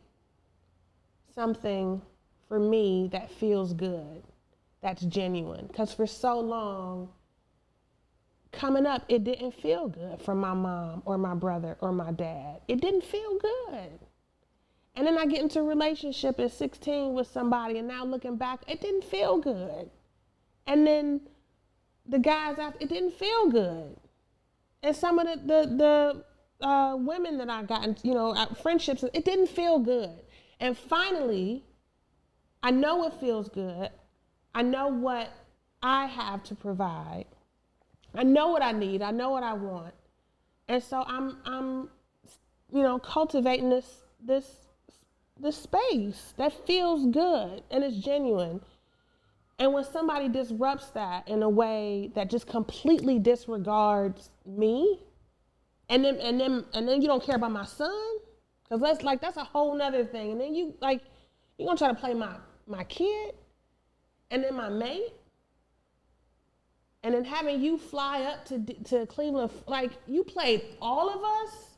something for me that feels good, that's genuine. Because for so long, coming up, it didn't feel good for my mom or my brother or my dad. It didn't feel good. And then I get into a relationship at 16 with somebody, and now looking back, it didn't feel good. And then the guys after, it didn't feel good. And some of the women that I got in, friendships, it didn't feel good. And finally, I know it feels good. I know what I have to provide. I know what I need. I know what I want. And so I'm cultivating this space that feels good and it's genuine. And when somebody disrupts that in a way that just completely disregards me, and then you don't care about my son, because that's a whole nother thing. And then you're gonna try to play my kid, and then my mate, and then having you fly up to Cleveland, you played all of us,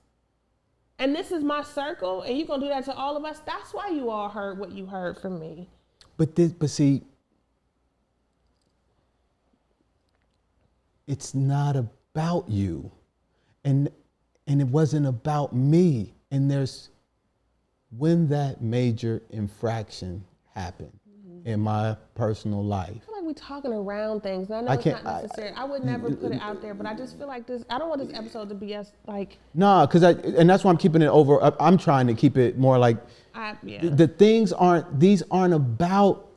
and this is my circle, and you're gonna do that to all of us. That's why you all heard what you heard from me. But see, it's not about you, and it wasn't about me. And when that major infraction happened in my personal life. I feel like we're talking around things, and I know it's not necessary. I would never put it out there, but I just feel like this. I don't want this episode to be as No, and that's why I'm keeping it over. I'm trying to keep it more these aren't about.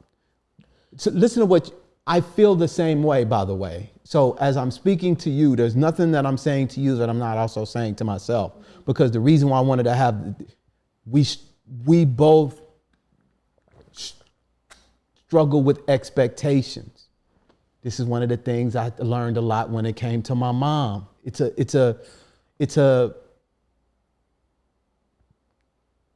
So listen to what I feel the same way, by the way. So as I'm speaking to you, there's nothing that I'm saying to you that I'm not also saying to myself. Because the reason why I wanted to have, we both struggle with expectations. This is one of the things I learned a lot when it came to my mom.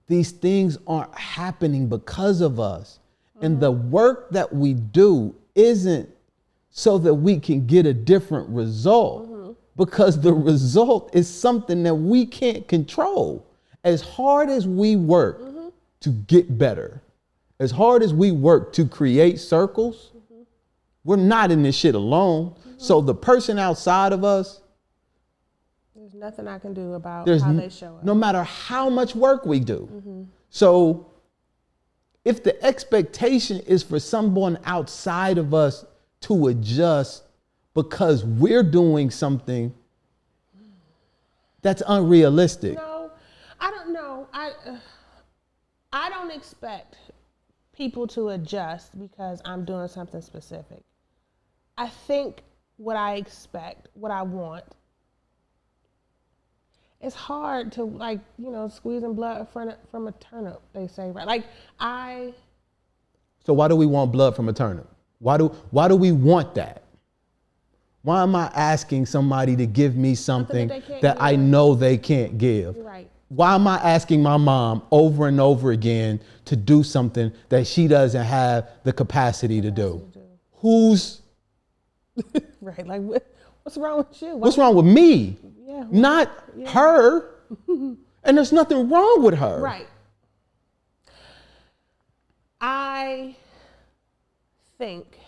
These things aren't happening because of us. And the work that we do isn't so that we can get a different result, because the result is something that we can't control. As hard as we work to get better, as hard as we work to create circles, we're not in this shit alone. So the person outside of us, there's nothing I can do about how they show up. No matter how much work we do. So if the expectation is for someone outside of us to adjust because we're doing something, that's unrealistic. No, I don't know. I don't expect people to adjust because I'm doing something specific. I think what I expect, what I want, it's hard to squeezing blood from a turnip, they say, right? So why do we want blood from a turnip? Why do we want that? Why am I asking somebody to give me something that I know they can't give? Right. Why am I asking my mom over and over again to do something that she doesn't have the capacity to do? Who's right? What's wrong with you? What's wrong with me? Yeah. Not her. And there's nothing wrong with her. Right. I think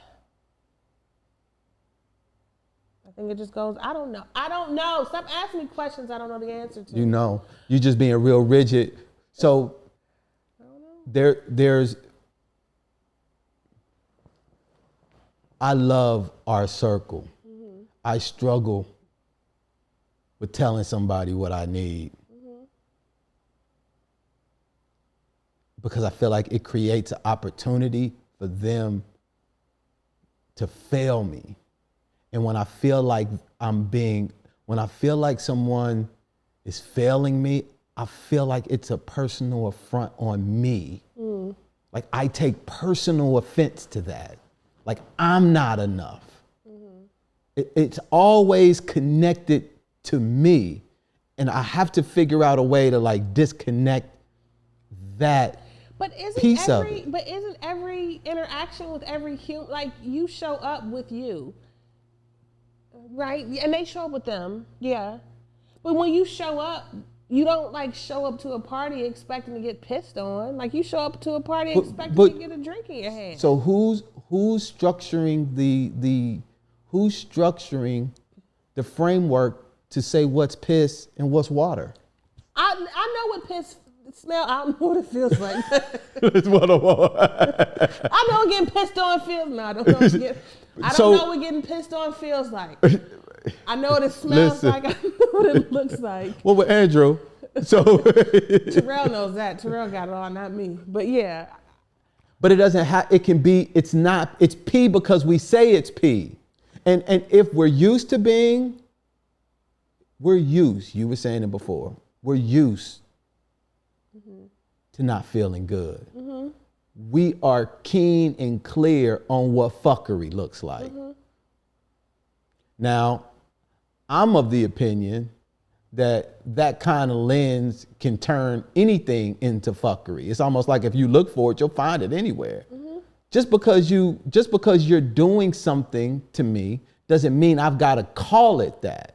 it just goes, I don't know. Stop asking me questions I don't know the answer to. You're just being real rigid. So there's I love our circle. Mm-hmm. I struggle with telling somebody what I need. Mm-hmm. Because I feel like it creates an opportunity for them to fail me. And when I feel like when I feel like someone is failing me, I feel like it's a personal affront on me. Mm. Like I take personal offense to that. Like I'm not enough. Mm-hmm. It's always connected to me. And I have to figure out a way to like disconnect that piece of it. But isn't every interaction with every human, like you show up with you, right? And they show up with them, yeah. But when you show up, you don't like show up to a party expecting to get pissed on. Like you show up to a party expecting to get a drink in your hand. So who's structuring the framework to say what's piss and what's water? I know what piss smell. I don't know what it feels like. It's what I know what getting pissed on feels. No, I don't know. I don't know what getting pissed on feels like. I know what it smells like. I know what it looks like. What with Andrew? So Terrell knows that. Terrell got it all, not me. But yeah. But it doesn't have. It can be. It's not. It's P because we say it's P, and if we're used to being, we're used. You were saying it before. We're used to not feeling good. Mm-hmm. We are keen and clear on what fuckery looks like. Mm-hmm. Now, I'm of the opinion that kind of lens can turn anything into fuckery. It's almost like if you look for it, you'll find it anywhere. Mm-hmm. Just because you're doing something to me doesn't mean I've got to call it that.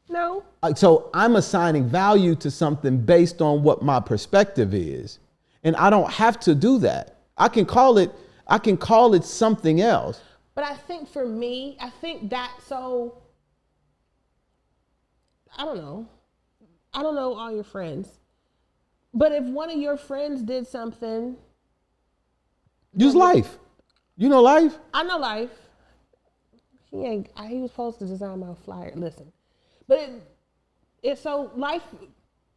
No. So I'm assigning value to something based on what my perspective is. And I don't have to do that. I can call it something else. But I think for me, I don't know all your friends. But if one of your friends did something. Use Life. You know Life? I know Life. He was supposed to design my flyer. Listen. But it's so Life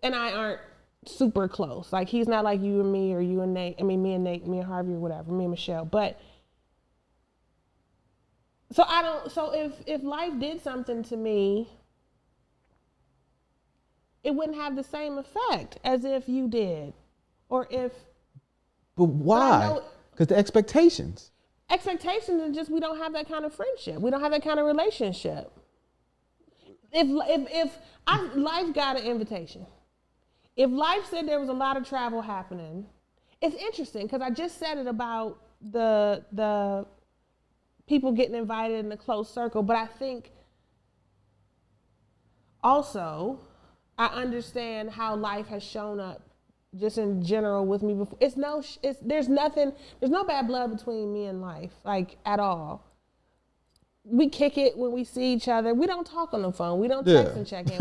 and I aren't super close. Like he's not like you and me or you and Nate. I mean, me and Nate, me and Harvey or whatever, me and Michelle. But so if Life did something to me, it wouldn't have the same effect as if you did. Or if. But why? Because the expectations. Expectations are just we don't have that kind of friendship. We don't have that kind of relationship. If Life got an invitation. If Life said there was a lot of travel happening, it's interesting because I just said it about the people getting invited in a close circle, but I think also I understand how Life has shown up just in general with me before. There's no bad blood between me and Life, like at all. We kick it when we see each other. We don't talk on the phone. We don't text and check in.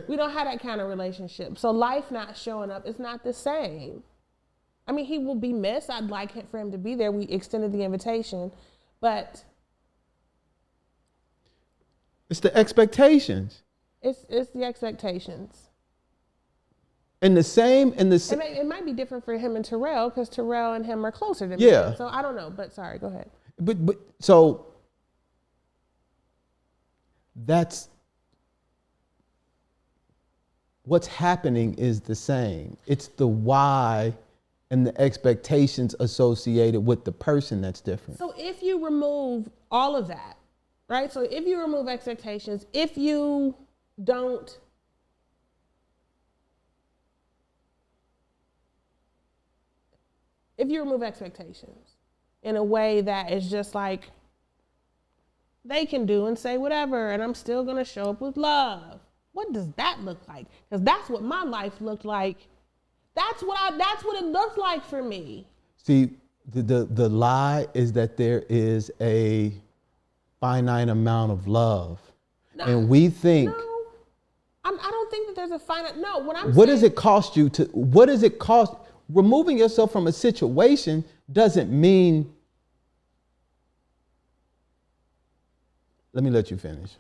We don't have that kind of relationship. So Life not showing up is not the same. I mean, he will be missed. I'd like for him to be there. We extended the invitation, but it's the expectations. It's the expectations. And the same. It might be different for him and Terrell because Terrell and him are closer than me. So I don't know. But sorry, go ahead. But so. That's what's happening is the same. It's the why and the expectations associated with the person that's different. So if you remove all of that, right? So if you remove expectations, if you remove expectations in a way that is just like, they can do and say whatever, and I'm still gonna show up with love. What does that look like? Because that's what my life looked like. That's what it looked like for me. See, the lie is that there is a finite amount of love, and we think I don't think that there's a finite. No, what I'm What saying. does it cost you to? What does it cost? Removing yourself from a situation doesn't mean. Let me let you finish.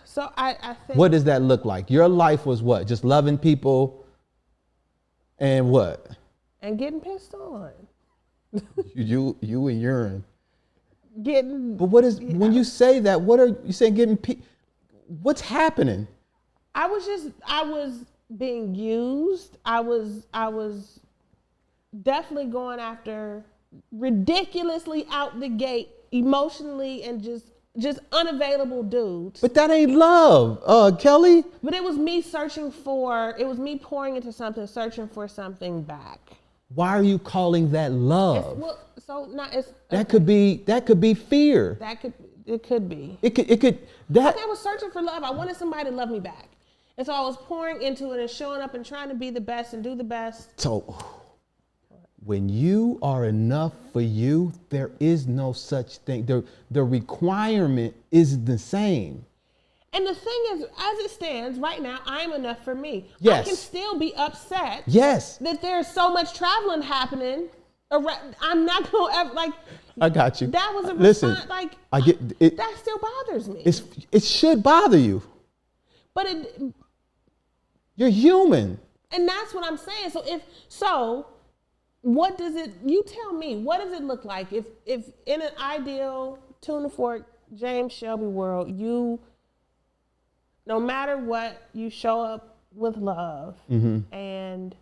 So I think. What does that look like? Your life was what? Just loving people, and what? And getting pissed on. You and urine. Getting. But what is when you say that? What are you saying? What's happening? I was being used. I was definitely going after ridiculously out the gate emotionally and just unavailable dudes. But that ain't love, Kelly. But it was me pouring into something, searching for something back. Why are you calling that love? That could be fear. It could be. I think I was searching for love. I wanted somebody to love me back. And so I was pouring into it and showing up and trying to be the best and do the best. So when you are enough for you, there is no such thing. The requirement is the same. And the thing is, as it stands right now, I'm enough for me. Yes. I can still be upset. Yes. That there's so much traveling happening. I'm not going to ever, I got you. That was a response. Listen, I get it. That still bothers me. It should bother you. But you're human. And that's what I'm saying. What does it, you tell me, what does it look like if in an ideal Tuna Fork, James Shelby world, no matter what, you show up with love and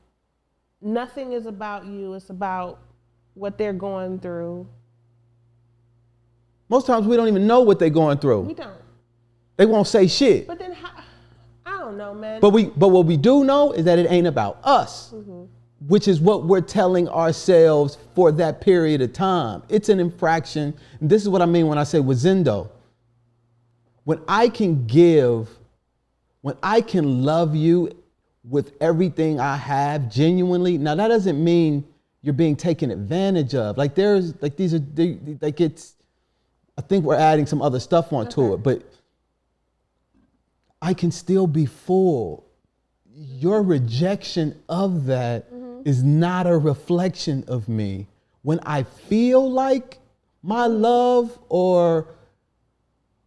nothing is about you, it's about what they're going through. Most times we don't even know what they're going through. We don't. They won't say shit. But then, I don't know, man. But what we do know is that it ain't about us, which is what we're telling ourselves for that period of time. It's an infraction. And this is what I mean when I say with Zendo. When I can love you with everything I have genuinely, now that doesn't mean you're being taken advantage of. I think we're adding some other stuff onto it, but I can still be full. Your rejection of that is not a reflection of me. When I feel like my love or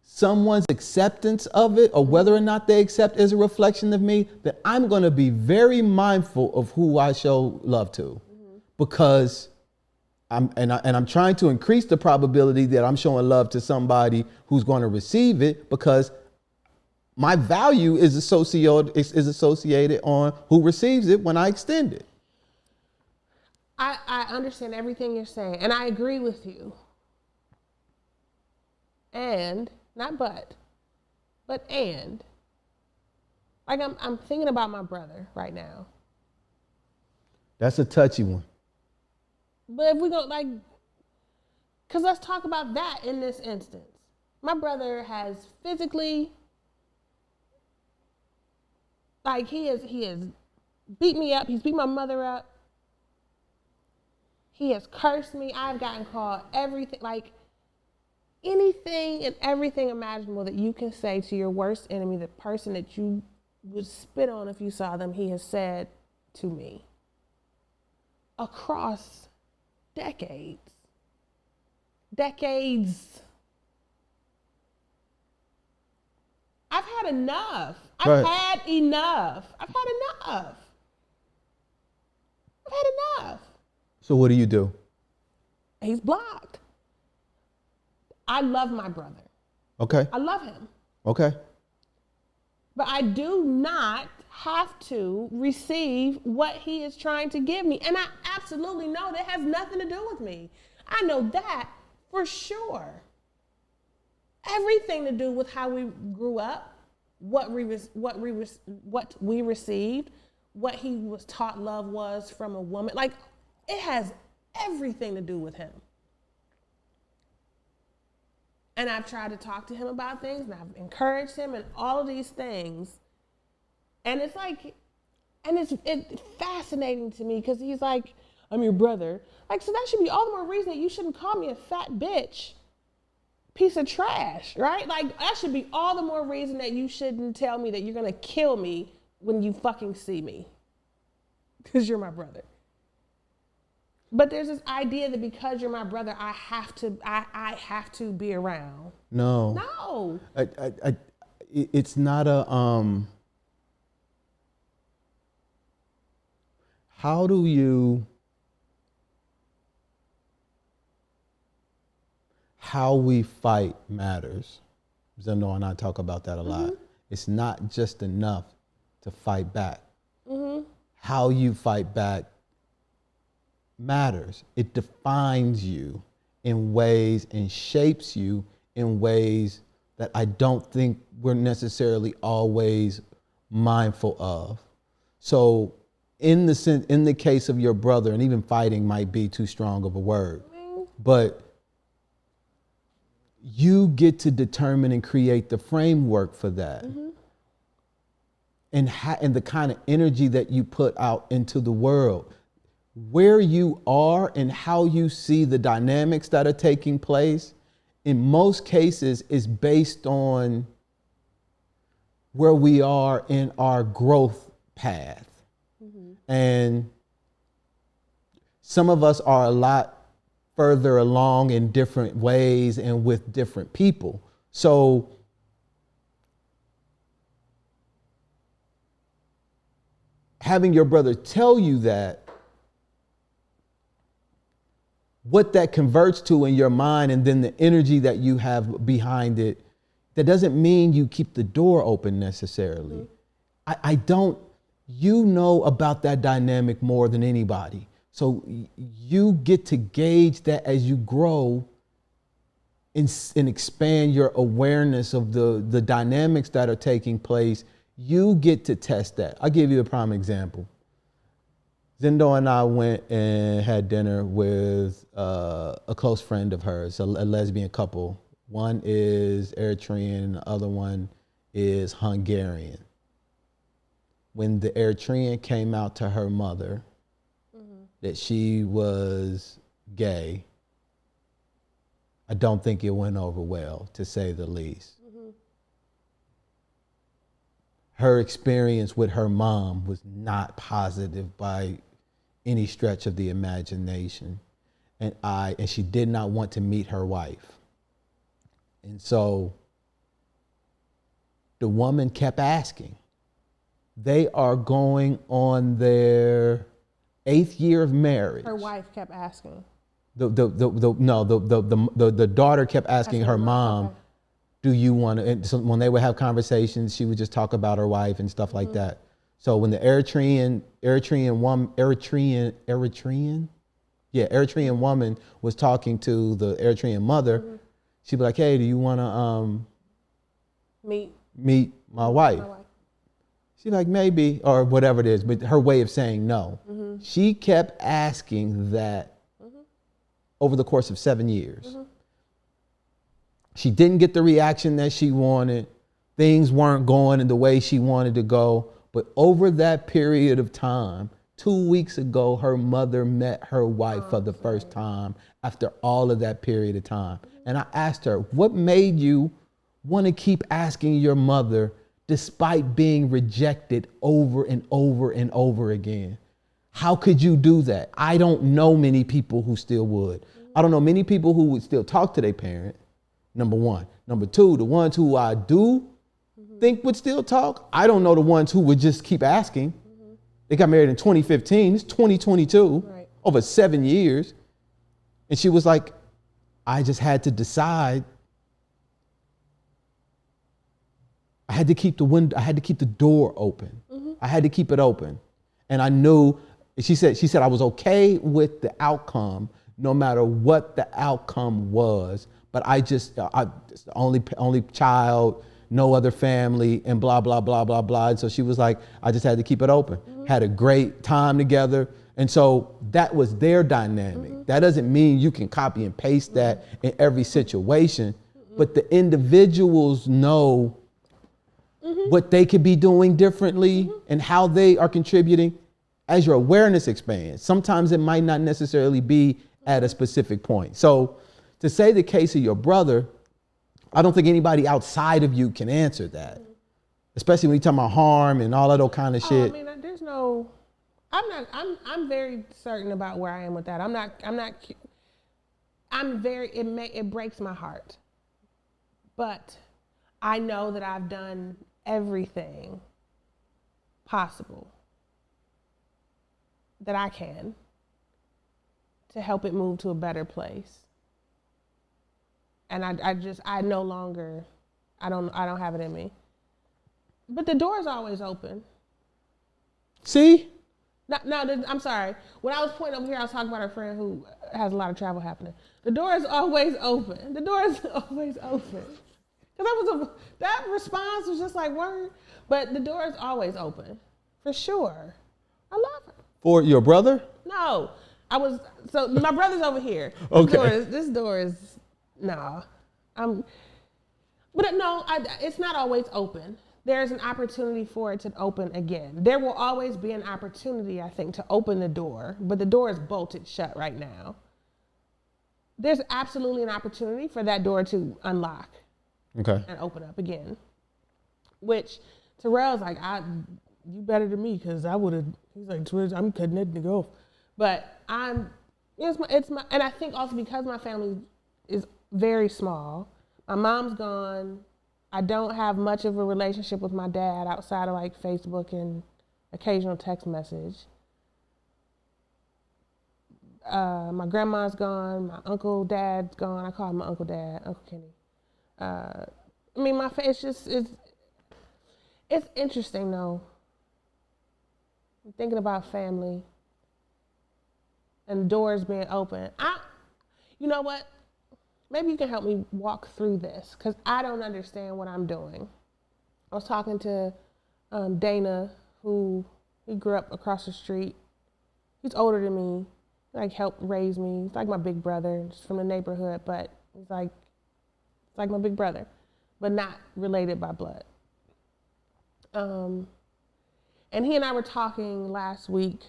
someone's acceptance of it, or whether or not they accept is a reflection of me, then I'm going to be very mindful of who I show love to, because I'm trying to increase the probability that I'm showing love to somebody who's going to receive it, because my value is associated on who receives it when I extend it. I understand everything you're saying, and I agree with you. And not but and. Like I'm thinking about my brother right now. That's a touchy one. But if we go because let's talk about that in this instance. My brother has physically, he has beat me up. He's beat my mother up. He has cursed me. I've gotten called everything, anything and everything imaginable that you can say to your worst enemy, the person that you would spit on if you saw them, he has said to me across decades. I've had enough. I've had enough. So what do you do? He's blocked. I love my brother. Okay. I love him. Okay. But I do not have to receive what he is trying to give me. And I absolutely know that has nothing to do with me. I know that for sure. Everything to do with how we grew up, what we received, what he was taught love was from a woman. It has everything to do with him. And I've tried to talk to him about things, and I've encouraged him and all of these things. And it's it's fascinating to me because he's like, I'm your brother. So that should be all the more reason that you shouldn't call me a fat bitch piece of trash, right? Like, that should be all the more reason that you shouldn't tell me that you're gonna kill me when you fucking see me. Because you're my brother. But there's this idea that because you're my brother, I have to be around. No. No. It's not a, how do you, how we fight matters. Zendo and I talk about that a lot. It's not just enough to fight back. How you fight back matters. It defines you in ways and shapes you in ways that I don't think we're necessarily always mindful of. So in the case of your brother, and even fighting might be too strong of a word, but you get to determine and create the framework for that. And the kind of energy that you put out into the world. Where you are and how you see the dynamics that are taking place, in most cases, is based on where we are in our growth path. And some of us are a lot further along in different ways and with different people. So having your brother tell you that, what that converts to in your mind and then the energy that you have behind it, that doesn't mean you keep the door open necessarily. I don't, you know about that dynamic more than anybody. So you get to gauge that as you grow and expand your awareness of the dynamics that are taking place. You get to test that. I'll give you a prime example. Zendo and I went and had dinner with a close friend of hers, a lesbian couple. One is Eritrean, the other one is Hungarian. When the Eritrean came out to her mother that she was gay, I don't think it went over well, to say the least. Her experience with her mom was not positive by any stretch of the imagination. And she did not want to meet her wife. And so the woman kept asking. They are going on their 8th year of marriage. Her wife kept asking. The daughter kept asking her mom, okay. Do you want to, and so when they would have conversations, she would just talk about her wife and stuff like that. So when the Eritrean woman was talking to the Eritrean mother, she'd be like, hey, do you want to meet my wife? She's like, maybe, or whatever it is, but her way of saying no. She kept asking that over the course of 7 years. She didn't get the reaction that she wanted. Things weren't going in the way she wanted to go. But over that period of time, 2 weeks ago, her mother met her wife for the first time after all of that period of time. And I asked her, what made you want to keep asking your mother despite being rejected over and over and over again? How could you do that? I don't know many people who still would. I don't know many people who would still talk to their parent, number one. Number two, the ones who I do think would still talk, I don't know the ones who would just keep asking. They got married in 2015, it's 2022, over 7 years. And she was like, I just had to decide. I had to keep the window, I had to keep the door open. I had to keep it open. And I knew, she said I was okay with the outcome, no matter what the outcome was. But I only child, no other family, and blah, blah, blah, blah, blah. And so she was like, I just had to keep it open. Had a great time together. And so that was their dynamic. That doesn't mean you can copy and paste that in every situation, but the individuals know what they could be doing differently and how they are contributing as your awareness expands. Sometimes it might not necessarily be at a specific point. So to say the case of your brother, I don't think anybody outside of you can answer that, especially when you talk about harm and all that old kind of shit. I mean, there's no. I'm very certain about where I am with that. It breaks my heart. But I know that I've done everything possible that I can to help it move to a better place. And I no longer, I don't have it in me. But the door is always open. See? No, I'm sorry. When I was pointing over here, I was talking about our friend who has a lot of travel happening. The door is always open. The door is always open. Because that response was just like, word. But the door is always open, for sure. I love her. For your brother? No, so my brother's over here. This door is, no. It's not always open. There's an opportunity for it to open again. There will always be an opportunity, I think, to open the door, but the door is bolted shut right now. There's absolutely an opportunity for that door to unlock and open up again, which Terrell's like, you better than me, because I would have, he's like, I'm cutting it to go. But and I think also because my family is very small, my mom's gone. I don't have much of a relationship with my dad outside of like Facebook and occasional text message. My grandma's gone. My uncle dad's gone. I call him my uncle dad, Uncle Kenny. It's interesting though. I'm thinking about family and doors being open. You know what? Maybe you can help me walk through this, because I don't understand what I'm doing. I was talking to Dana, who he grew up across the street. He's older than me, like helped raise me. He's like my big brother, just from the neighborhood, but he's like my big brother, but not related by blood. And he and I were talking last week,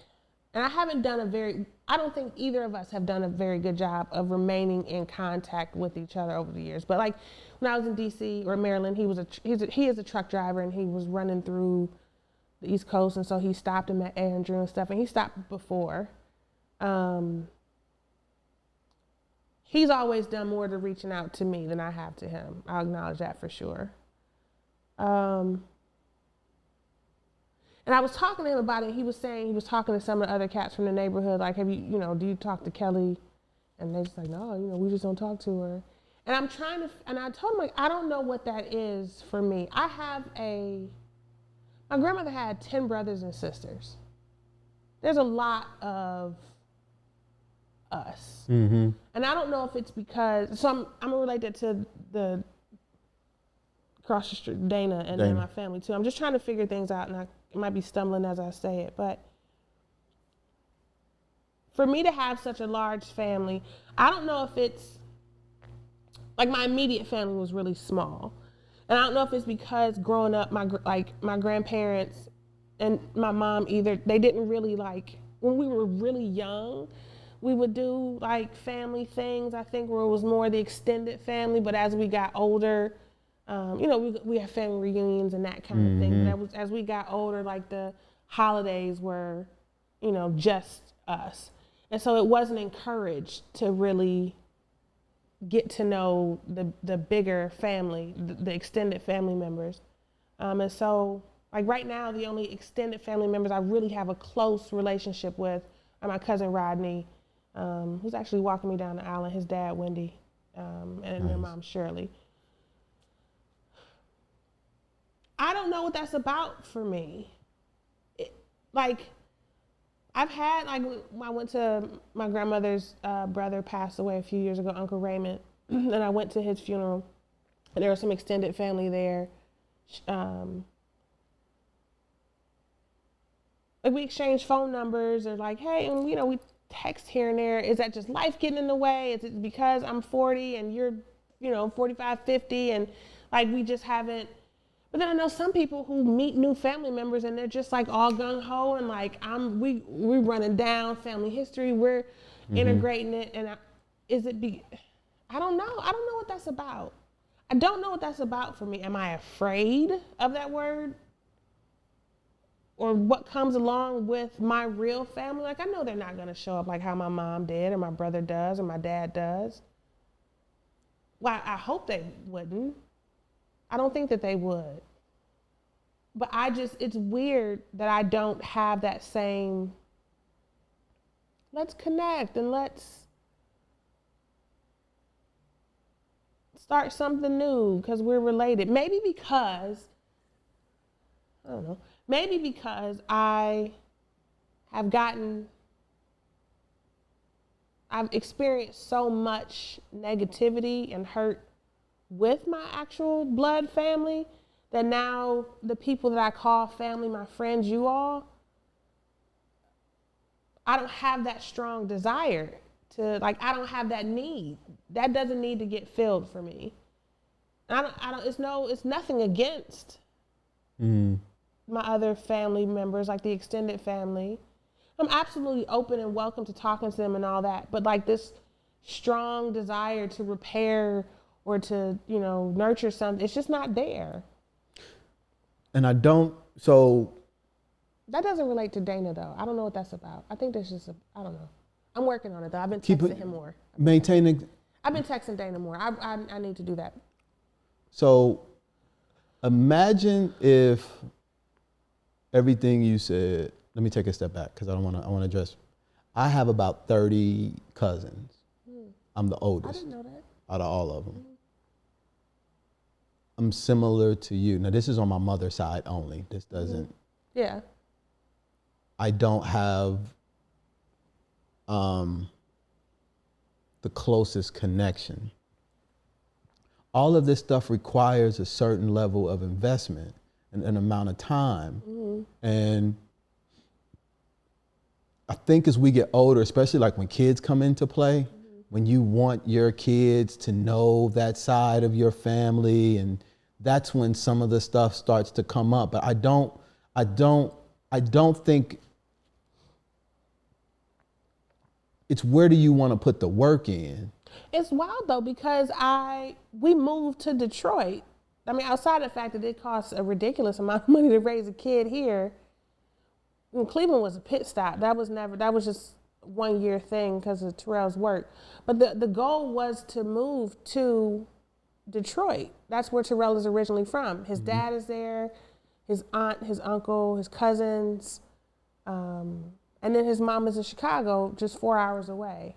and I don't think either of us have done a very good job of remaining in contact with each other over the years. But like when I was in DC or Maryland, he is a truck driver, and he was running through the East Coast, and so he stopped and met Andrew and stuff, and he stopped before. He's always done more to reaching out to me than I have to him. I'll acknowledge that for sure. And I was talking to him about it. He was saying he was talking to some of the other cats from the neighborhood. Like, do you talk to Kelly? And they're just like, no, we just don't talk to her. And I told him, like, I don't know what that is for me. My grandmother had 10 brothers and sisters. There's a lot of us. Mm-hmm. And I don't know if it's because, so I'm related to the across the street, Dana, and then my family too. I'm just trying to figure things out, and I might be stumbling as I say it, but for me to have such a large family, I don't know if it's, like my immediate family was really small. And I don't know if it's because growing up, my grandparents and my mom they didn't really when we were really young, we would do like family things, I think, where it was more the extended family, but as we got older, we have family reunions and that kind of thing. But as we got older, like the holidays were, just us. And so it wasn't encouraged to really get to know the bigger family, the extended family members. And so like right now, the only extended family members I really have a close relationship with are my cousin Rodney, who's actually walking me down the aisle, and his dad, Wendy, and their mom, Shirley. I don't know what that's about for me. I've had, when I went to my grandmother's brother passed away a few years ago, Uncle Raymond, and I went to his funeral, and there was some extended family there. We exchanged phone numbers, or hey, and we text here and there. Is that just life getting in the way? Is it because I'm 40 and you're, 45, 50, and we just haven't. But then I know some people who meet new family members and they're just all gung ho, and we're running down family history, we're integrating it, and I don't know what that's about. I don't know what that's about for me. Am I afraid of that word? Or what comes along with my real family? Like, I know they're not going to show up like how my mom did or my brother does or my dad does. Well, I hope they wouldn't. I don't think that they would. But it's weird that I don't have that same, let's connect and let's start something new because we're related. Maybe because, I don't know, maybe because I've experienced so much negativity and hurt with my actual blood family that now the people that I call family, my friends, you all, I don't have that strong desire to, like, I don't have that need. That doesn't need to get filled for me. It's nothing against my other family members, like the extended family. I'm absolutely open and welcome to talking to them and all that, but like this strong desire to repair or to, nurture something, it's just not there. And I don't, so. That doesn't relate to Dana though. I don't know what that's about. I think that's just, I don't know. I'm working on it though. I've been texting him more. Maintaining. I've been texting Dana more. I need to do that. So imagine if everything you said, let me take a step back because I want to address. I have about 30 cousins. I'm the oldest. I didn't know that. Out of all of them. I'm similar to you. Now this is on my mother's side only. This doesn't. Yeah. I don't have the closest connection. All of this stuff requires a certain level of investment and an amount of time. And I think as we get older, especially like when kids come into play, when you want your kids to know that side of your family, and that's when some of the stuff starts to come up. But I don't think it's where do you want to put the work in? It's wild though, because we moved to Detroit. I mean, outside of the fact that it costs a ridiculous amount of money to raise a kid here, Cleveland was a pit stop. That was just 1 year thing because of Terrell's work. But the goal was to move to Detroit. That's where Terrell is originally from. His dad is there, his aunt, his uncle, his cousins, and then his mom is in Chicago, just 4 hours away.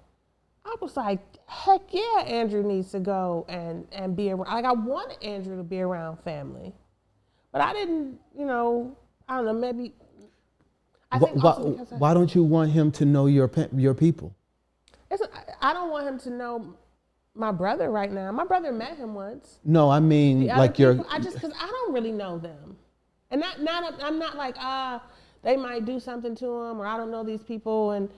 I was like, heck yeah, Andrew needs to go and be around. Like, I wanted Andrew to be around family. But I didn't, I don't know, maybe. Why don't you want him to know your people? I don't want him to know my brother right now. My brother met him once. No, I mean, like because I don't really know them. And I'm not like, they might do something to him, or I don't know these people. And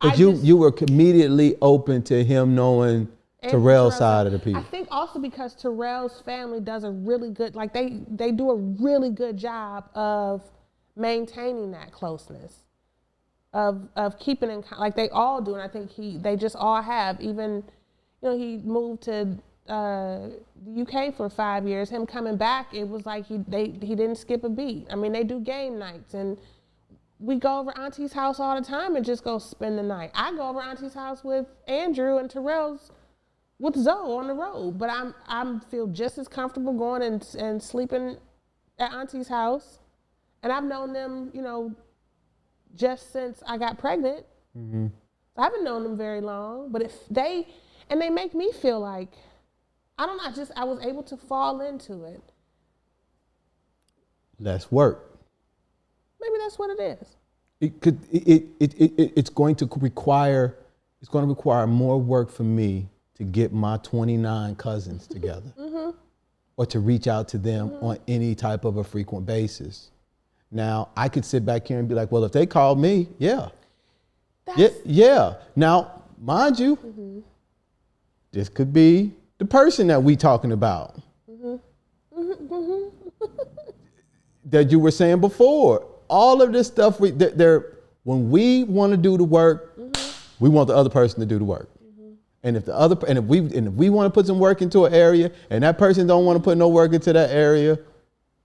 but you were immediately open to him knowing Terrell's side of the people. I think also because Terrell's family does a really good, like they do a really good job of maintaining that closeness, of keeping in, like they all do. And I think they just all have. Even, he moved to the UK for 5 years. Him coming back, it was like he didn't skip a beat. I mean, they do game nights, and we go over Auntie's house all the time and just go spend the night. I go over Auntie's house with Andrew, and Terrell's with Zoe on the road. But I feel just as comfortable going and sleeping at Auntie's house. And I've known them, just since I got pregnant. So I haven't known them very long. But they make me feel like, I don't know, I was able to fall into it. Less work. Maybe that's what it is. It's going to require more work for me to get my 29 cousins together, or to reach out to them on any type of a frequent basis. Now, I could sit back here and be like, well, if they called me, yeah. Now, mind you, this could be the person that we talking about. That you were saying before. All of this stuff, when we want to do the work, we want the other person to do the work. And if we want to put some work into an area and that person don't want to put no work into that area,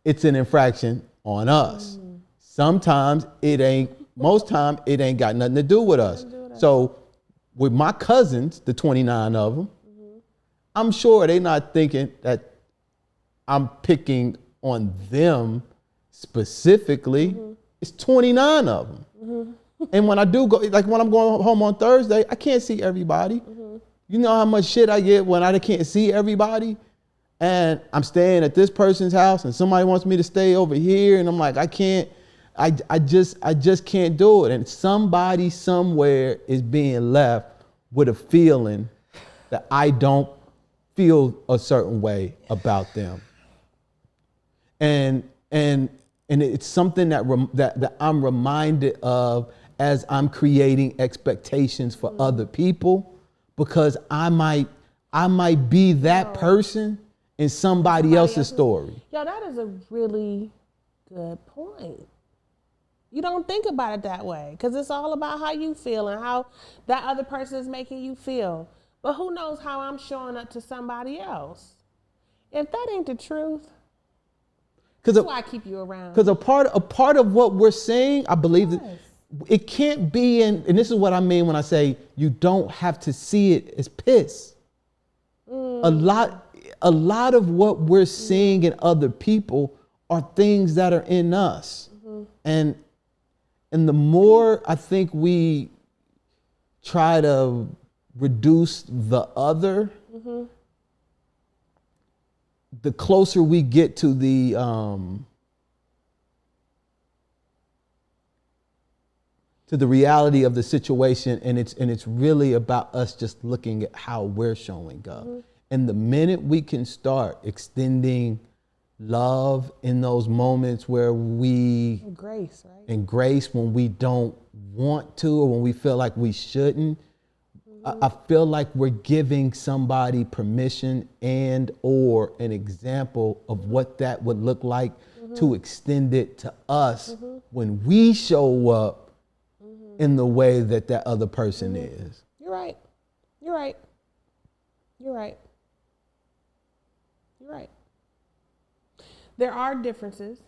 it's an infraction on us. Sometimes most time it ain't got nothing to do with us. So with my cousins, the 29 of them, I'm sure they're not thinking that I'm picking on them specifically. It's 29 of them. And when I do go, like when I'm going home on Thursday, I can't see everybody. You know how much shit I get when I can't see everybody? And I'm staying at this person's house and somebody wants me to stay over here. And I'm like, I can't, I just can't do it. And somebody somewhere is being left with a feeling that I don't feel a certain way about them. And it's something that I'm reminded of as I'm creating expectations for other people, because I might be that person in somebody else's story. Yo, that is a really good point. You don't think about it that way because it's all about how you feel and how that other person is making you feel. But who knows how I'm showing up to somebody else? If that ain't the truth, that's why I keep you around. Because a part of what we're saying, I believe that it can't be and this is what I mean when I say you don't have to see it as piss. A lot of what we're seeing in other people are things that are in us. And the more I think we try to reduce the other, the closer we get to the reality of the situation, and it's really about us just looking at how we're showing up. And the minute we can start extending love in those moments where and grace when we don't want to or when we feel like we shouldn't, I feel like we're giving somebody permission and or an example of what that would look like to extend it to us when we show up in the way that other person is. You're right. There are differences.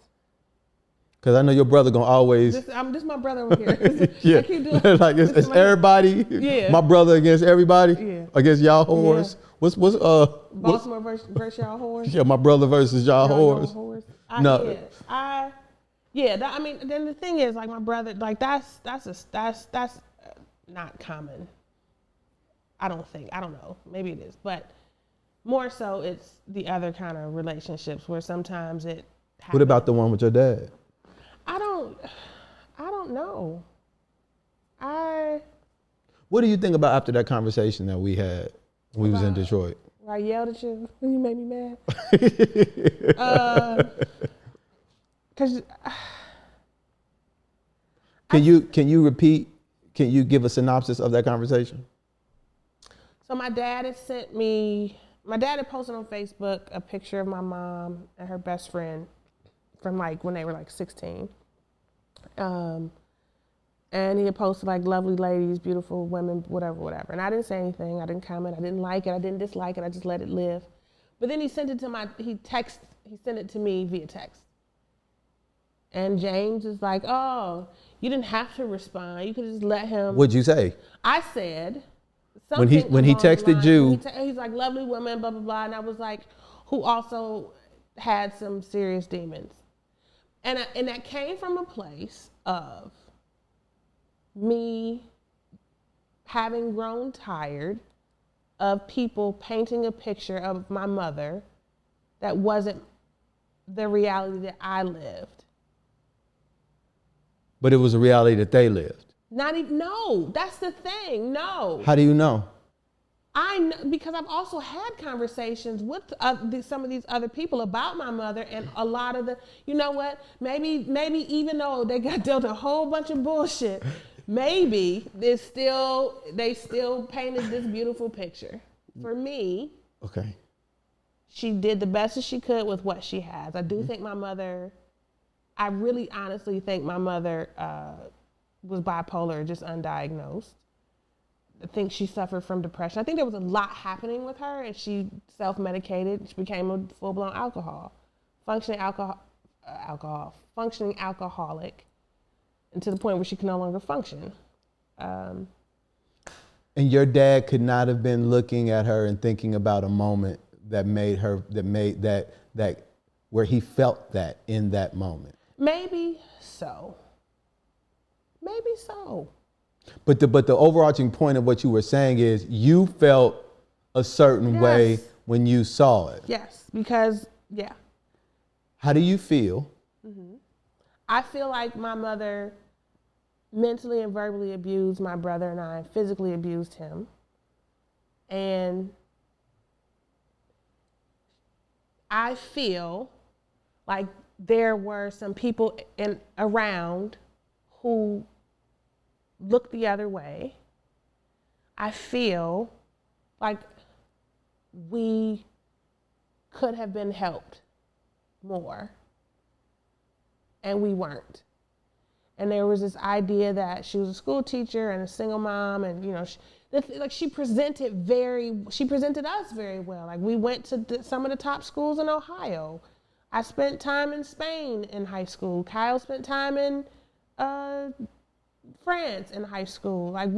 Because I know your brother gonna always. This my brother over here. Yeah, I keep doing like it's everybody. Yeah. My brother against everybody. Yeah. Against y'all whores. Yeah. What's Baltimore versus y'all whores. Yeah, my brother versus y'all whores. I mean, then the thing is, like my brother, like that's not common. I don't know. Maybe it is, but more so it's the other kind of relationships where sometimes it happens. What about the one with your dad? I don't know. What do you think about after that conversation that we had when we was in Detroit? Where I yelled at you when you made me mad? Cause can you repeat? Can you give a synopsis of that conversation? So my dad had posted on Facebook a picture of my mom and her best friend from like when they were like 16. And he had posted like lovely ladies, beautiful women, whatever. And I didn't say anything. I didn't comment. I didn't like it. I didn't dislike it. I just let it live. But then he sent it to me via text. And James is like, oh, you didn't have to respond. You could just let him. What'd you say? I said something. When he texted you. He's like, lovely woman, blah, blah, blah. And I was like, who also had some serious demons. And that came from a place of me having grown tired of people painting a picture of my mother that wasn't the reality that I lived. But it was a reality that they lived. No, that's the thing. No. How do you know? I know because I've also had conversations with some of these other people about my mother, and a lot of the, you know what? Maybe even though they got dealt a whole bunch of bullshit, maybe they still painted this beautiful picture for me. Okay. She did the best that she could with what she has. I do think my mother. I really honestly think my mother was bipolar, just undiagnosed. think she suffered from depression. I think there was a lot happening with her, and she self-medicated. She became a full-blown functioning alcoholic, and to the point where she could no longer function. And your dad could not have been looking at her and thinking about a moment that where he felt that in that moment. Maybe so. But the overarching point of what you were saying is you felt a certain way when you saw it. Yes, because, yeah. How do you feel? Mm-hmm. I feel like my mother mentally and verbally abused my brother and I, physically abused him. And I feel like there were some people around who looked the other way. I feel like we could have been helped more, and we weren't. And there was this idea that she was a school teacher and a single mom, and she presented us very well. Like, we went to some of the top schools in Ohio. I spent time in Spain in high school. Kyle spent time in France in high school. Like,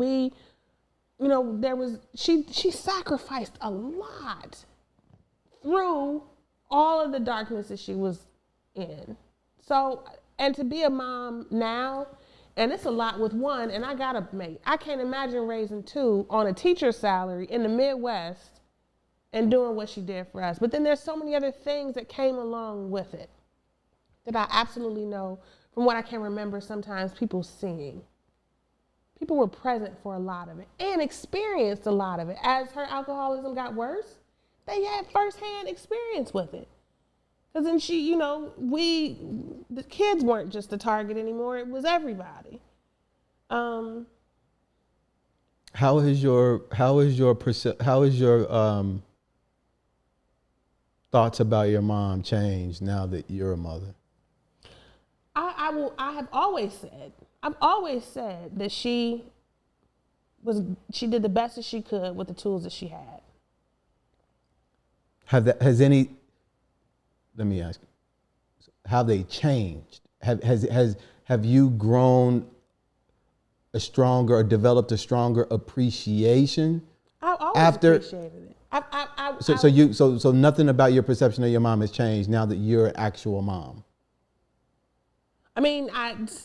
she sacrificed a lot through all of the darkness that she was in. So, and to be a mom now, and it's a lot with one, and I can't imagine raising two on a teacher's salary in the Midwest and doing what she did for us. But then there's so many other things that came along with it that I absolutely know from what I can remember sometimes people seeing. People were present for a lot of it and experienced a lot of it. As her alcoholism got worse, they had firsthand experience with it. Because then the kids weren't just the target anymore, it was everybody. How is your thoughts about your mom changed now that you're a mother? I've always said that she did the best that she could with the tools that she had. Let me ask you, have they changed? Have you grown a stronger or developed a stronger appreciation? I always appreciated it. So nothing about your perception of your mom has changed now that you're an actual mom. I mean,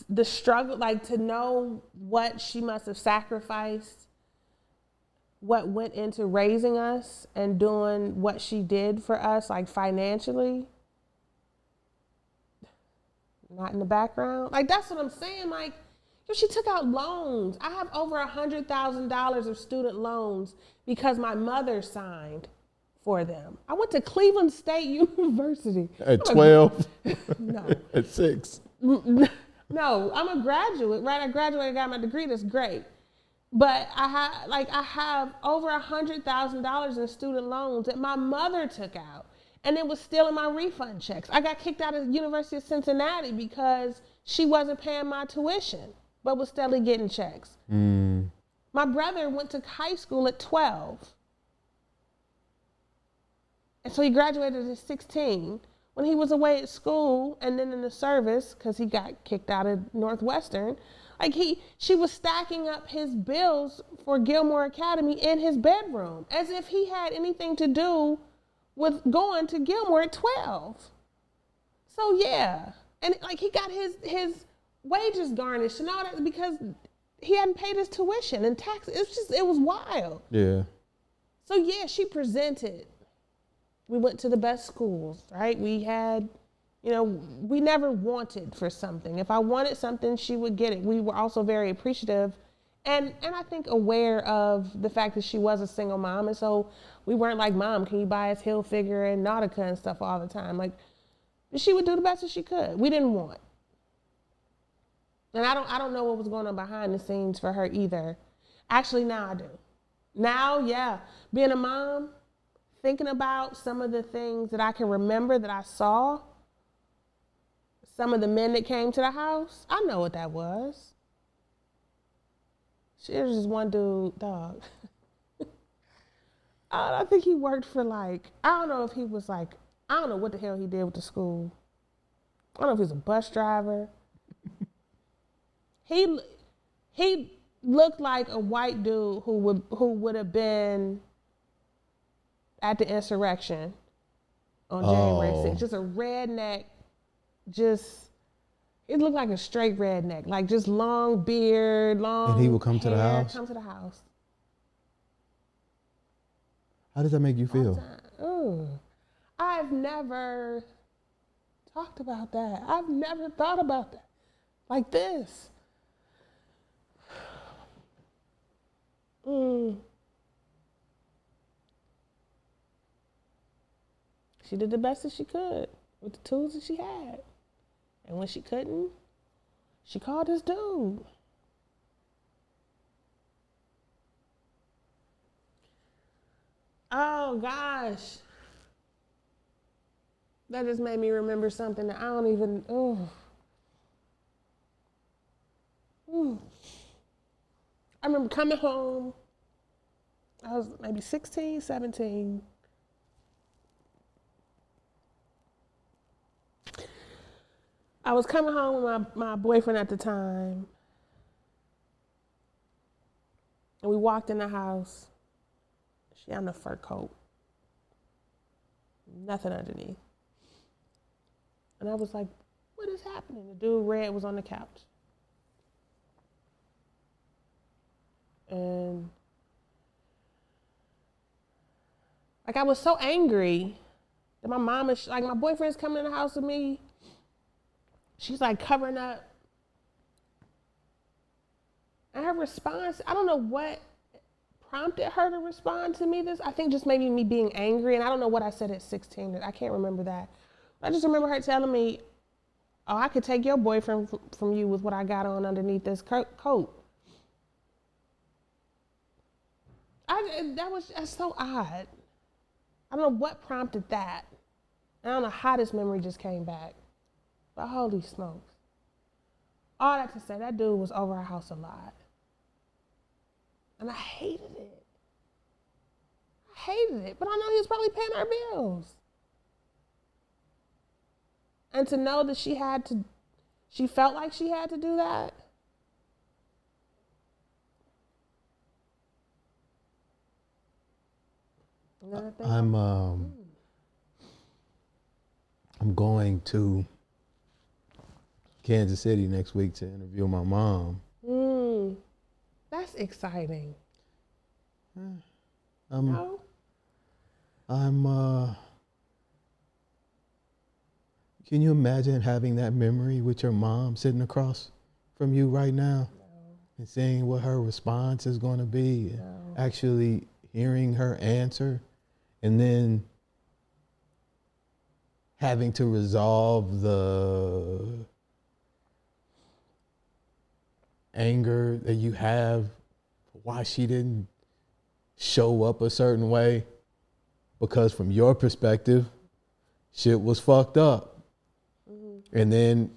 the struggle, like, to know what she must have sacrificed, what went into raising us and doing what she did for us, like, financially, not in the background. Like, that's what I'm saying. Like, she took out loans. I have over $100,000 of student loans because my mother signed for them. I went to Cleveland State University. At 12? No. At 6? No, I'm a graduate, right? I graduated, got my degree, that's great. But I have over $100,000 in student loans that my mother took out, and it was still in my refund checks. I got kicked out of the University of Cincinnati because she wasn't paying my tuition, but was steadily getting checks. Mm. My brother went to high school at 12. And so he graduated at 16. When he was away at school and then in the service, because he got kicked out of Northwestern, like she was stacking up his bills for Gilmore Academy in his bedroom, as if he had anything to do with going to Gilmore at 12. So yeah, and like he got his wages garnished and all that because he hadn't paid his tuition and taxes. It was wild. Yeah. So yeah, she presented. We went to the best schools, right? We had, we never wanted for something. If I wanted something, she would get it. We were also very appreciative and I think aware of the fact that she was a single mom. And so we weren't like, Mom, can you buy us Hilfiger and Nautica and stuff all the time? Like, she would do the best that she could. We didn't want. And I don't know what was going on behind the scenes for her either. Actually, now I do. Now, yeah, being a mom, thinking about some of the things that I can remember that I saw, some of the men that came to the house, I know what that was. There's this one dude, dog. I think he worked for I don't know if he was I don't know what the hell he did with the school. I don't know if he was a bus driver. He looked like a white dude who would have been at the insurrection on January 6th. Just a redneck, it looked like a straight redneck, like just long beard, long And he would come to the hair, house? Come to the house. How does that make you feel? Ooh. I've never talked about that. I've never thought about that like this. She did the best that she could with the tools that she had. And when she couldn't, she called this dude. Oh, gosh. That just made me remember something that I don't even, I remember coming home. I was maybe 16, 17. I was coming home with my boyfriend at the time. And we walked in the house. She had on a fur coat. Nothing underneath. And I was like, what is happening? The dude Red was on the couch. And I was so angry that my mom is my boyfriend's coming in the house with me. She's covering up. And her response, I don't know what prompted her to respond to me this. I think just maybe me being angry, and I don't know what I said at 16. I can't remember that. I just remember her telling me, oh, I could take your boyfriend from you with what I got on underneath this coat. That's so odd. I don't know what prompted that. I don't know how this memory just came back. But holy smokes. All that to say, that dude was over our house a lot. And I hated it. But I know he was probably paying our bills. And to know that she felt like she had to do that. I'm going to Kansas City next week to interview my mom. That's exciting. No? Can you imagine having that memory with your mom sitting across from you right now? No. And seeing what her response is going to be, and actually hearing her answer, and then having to resolve the anger that you have, why she didn't show up a certain way, because from your perspective, shit was fucked up. And then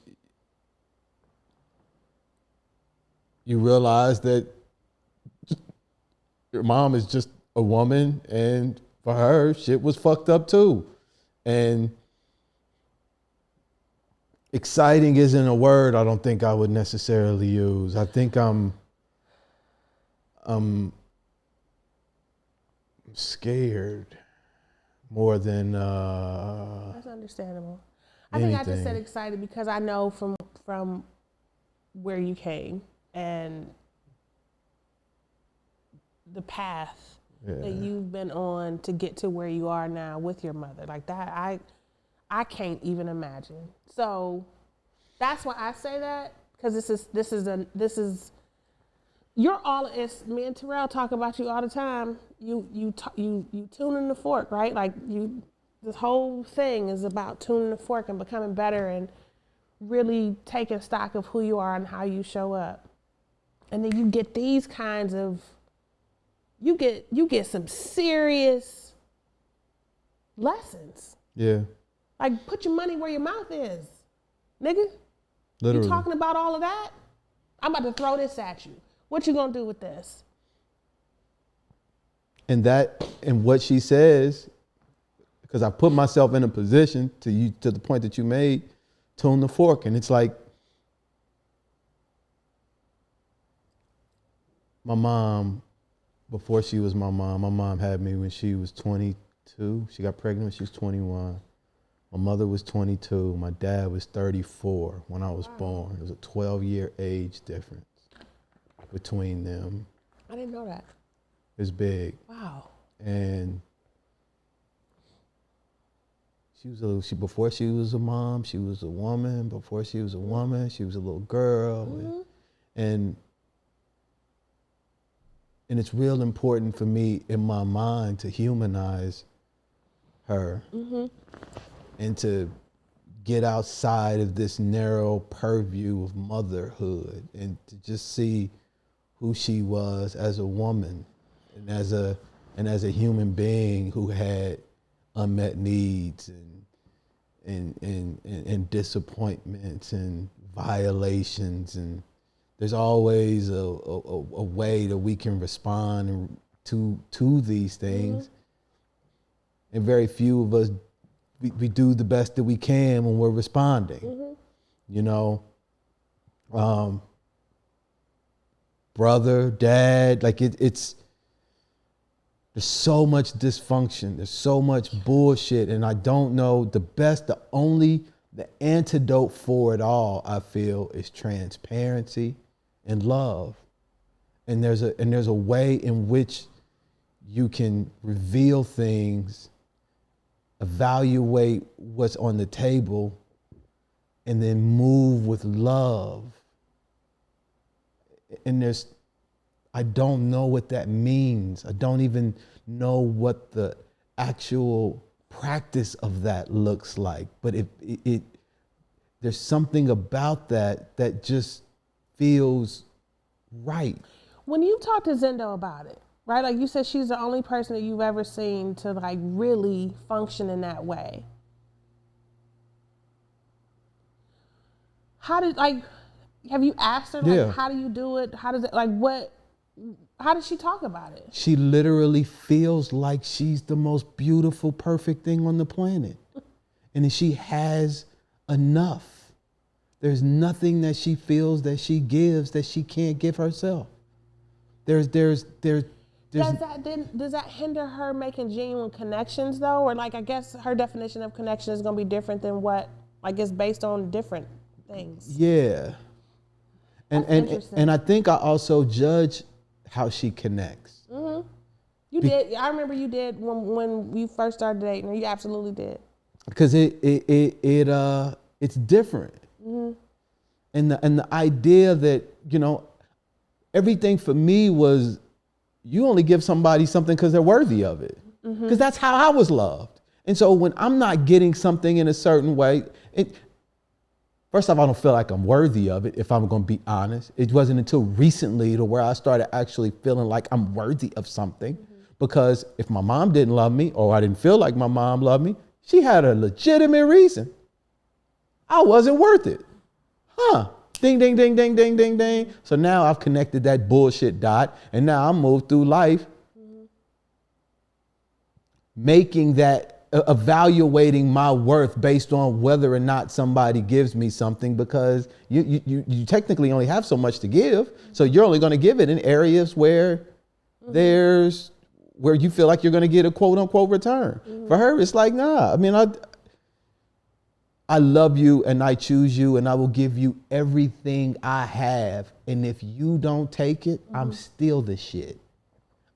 you realize that your mom is just a woman, and for her, shit was fucked up too. And exciting isn't a word I don't think I would necessarily use. I think I'm scared more than That's understandable. I think I just said excited because I know from where you came and the path that you've been on to get to where you are now with your mother. Like that, I can't even imagine. So that's why I say that, because this is you're all. It's me and Terrell talk about you all the time. You tuning the fork, right? Like this whole thing is about tuning the fork and becoming better and really taking stock of who you are and how you show up. And then you get these kinds of, you get some serious lessons. Yeah. Like, put your money where your mouth is, nigga. Literally. You talking about all of that? I'm about to throw this at you. What you gonna do with this? And what she says, because I put myself in a position to the point that you made, tune the fork. And it's like, my mom, before she was my mom had me when she was 22. She got pregnant when she was 21. My mother was 22. My dad was 34 when I was born. It was a 12-year age difference between them. I didn't know that. It's big. Wow. And before she was a mom, she was a woman. Before she was a woman, she was a little girl. Mm-hmm. And it's real important for me in my mind to humanize her and to get outside of this narrow purview of motherhood and to just see who she was as a woman and as a human being who had unmet needs and disappointments and violations, and there's always a way that we can respond to these things. And very few of us, we do the best that we can when we're responding. You know, brother, dad, like it's, there's so much dysfunction, there's so much bullshit, and I don't know, the antidote for it all, I feel, is transparency and love. And there's a way in which you can reveal things, evaluate what's on the table, and then move with love. And I don't know what that means. I don't even know what the actual practice of that looks like. But there's something about that just feels right. When you talk to Zendo about it, right? Like you said, she's the only person that you've ever seen to like really function in that way. Have you asked her, like, how do you do it? How does she talk about it? She literally feels like she's the most beautiful, perfect thing on the planet. And she has enough. There's nothing that she feels that she gives that she can't give herself. Does that hinder her making genuine connections though? Or like, I guess her definition of connection is gonna be different than what, like, it's based on different things. Yeah. And I think I also judge how she connects. You did. I remember you did when you first started dating her. You absolutely did. Because it's different. And the idea that, you know, everything for me was, you only give somebody something because they're worthy of it. Because that's how I was loved. And so when I'm not getting something in a certain way, first off, I don't feel like I'm worthy of it, if I'm going to be honest. It wasn't until recently to where I started actually feeling like I'm worthy of something. Because if my mom didn't love me, or I didn't feel like my mom loved me, she had a legitimate reason. I wasn't worth it. Ding, ding, ding, ding, ding, ding, ding. So now I've connected that bullshit dot, and now I'm moved through life making that, evaluating my worth based on whether or not somebody gives me something, because you technically only have so much to give. So you're only going to give it in areas where where you feel like you're going to get a quote unquote return. For her, it's like, nah, I mean, I love you and I choose you and I will give you everything I have. And if you don't take it, I'm still the shit.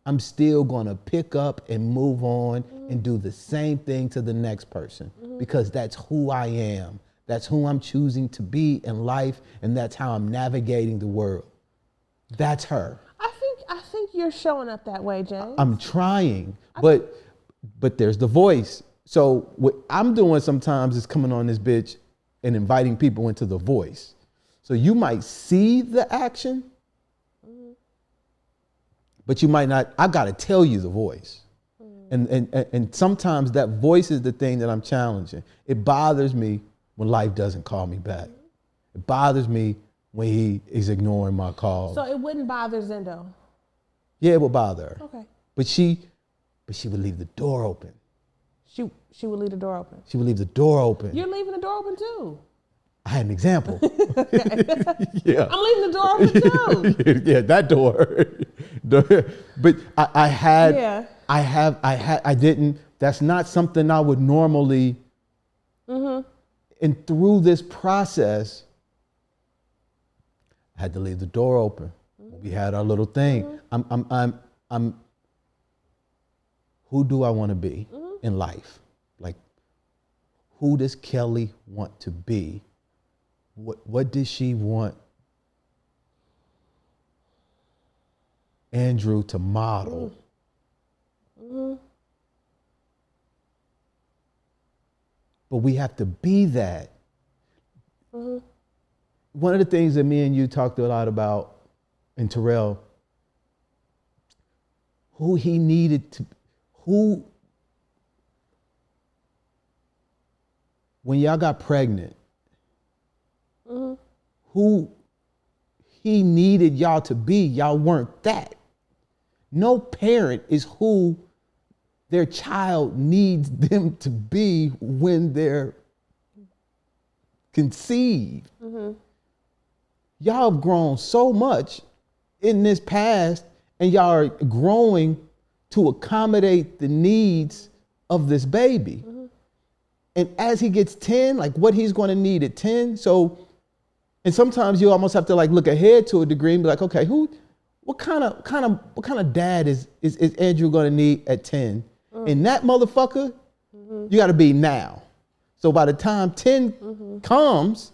I'm still going to pick up and move on and do the same thing to the next person, because that's who I am. That's who I'm choosing to be in life. And that's how I'm navigating the world. That's her. I think you're showing up that way, James. I'm trying, but there's the voice. So what I'm doing sometimes is coming on this bitch and inviting people into the voice. So you might see the action, but you might not. I got to tell you the voice. And sometimes that voice is the thing that I'm challenging. It bothers me when life doesn't call me back. It bothers me when he is ignoring my calls. So it wouldn't bother Zendo. Yeah, it would bother her. Okay. But she would leave the door open. She would leave the door open. She would leave the door open. You're leaving the door open too. I had an example. Yeah. I'm leaving the door open too. Yeah, that door. But I didn't, that's not something I would normally, and through this process, I had to leave the door open. We had our little thing. I'm who do I want to be in life? Like, who does Kellie want to be? What does she want Andrew to model? But we have to be that. One of the things that me and you talked a lot about, and Terrell, who he needed to, when y'all got pregnant, who he needed y'all to be, y'all weren't that. No parent is who their child needs them to be when they're conceived. Y'all have grown so much in this past, and y'all are growing to accommodate the needs of this baby. And as he gets 10, like what he's going to need at 10. So, and sometimes you almost have to like look ahead to a degree and be like, okay, what kind of dad is Andrew going to need at 10? And that motherfucker, you got to be now. So by the time 10 comes,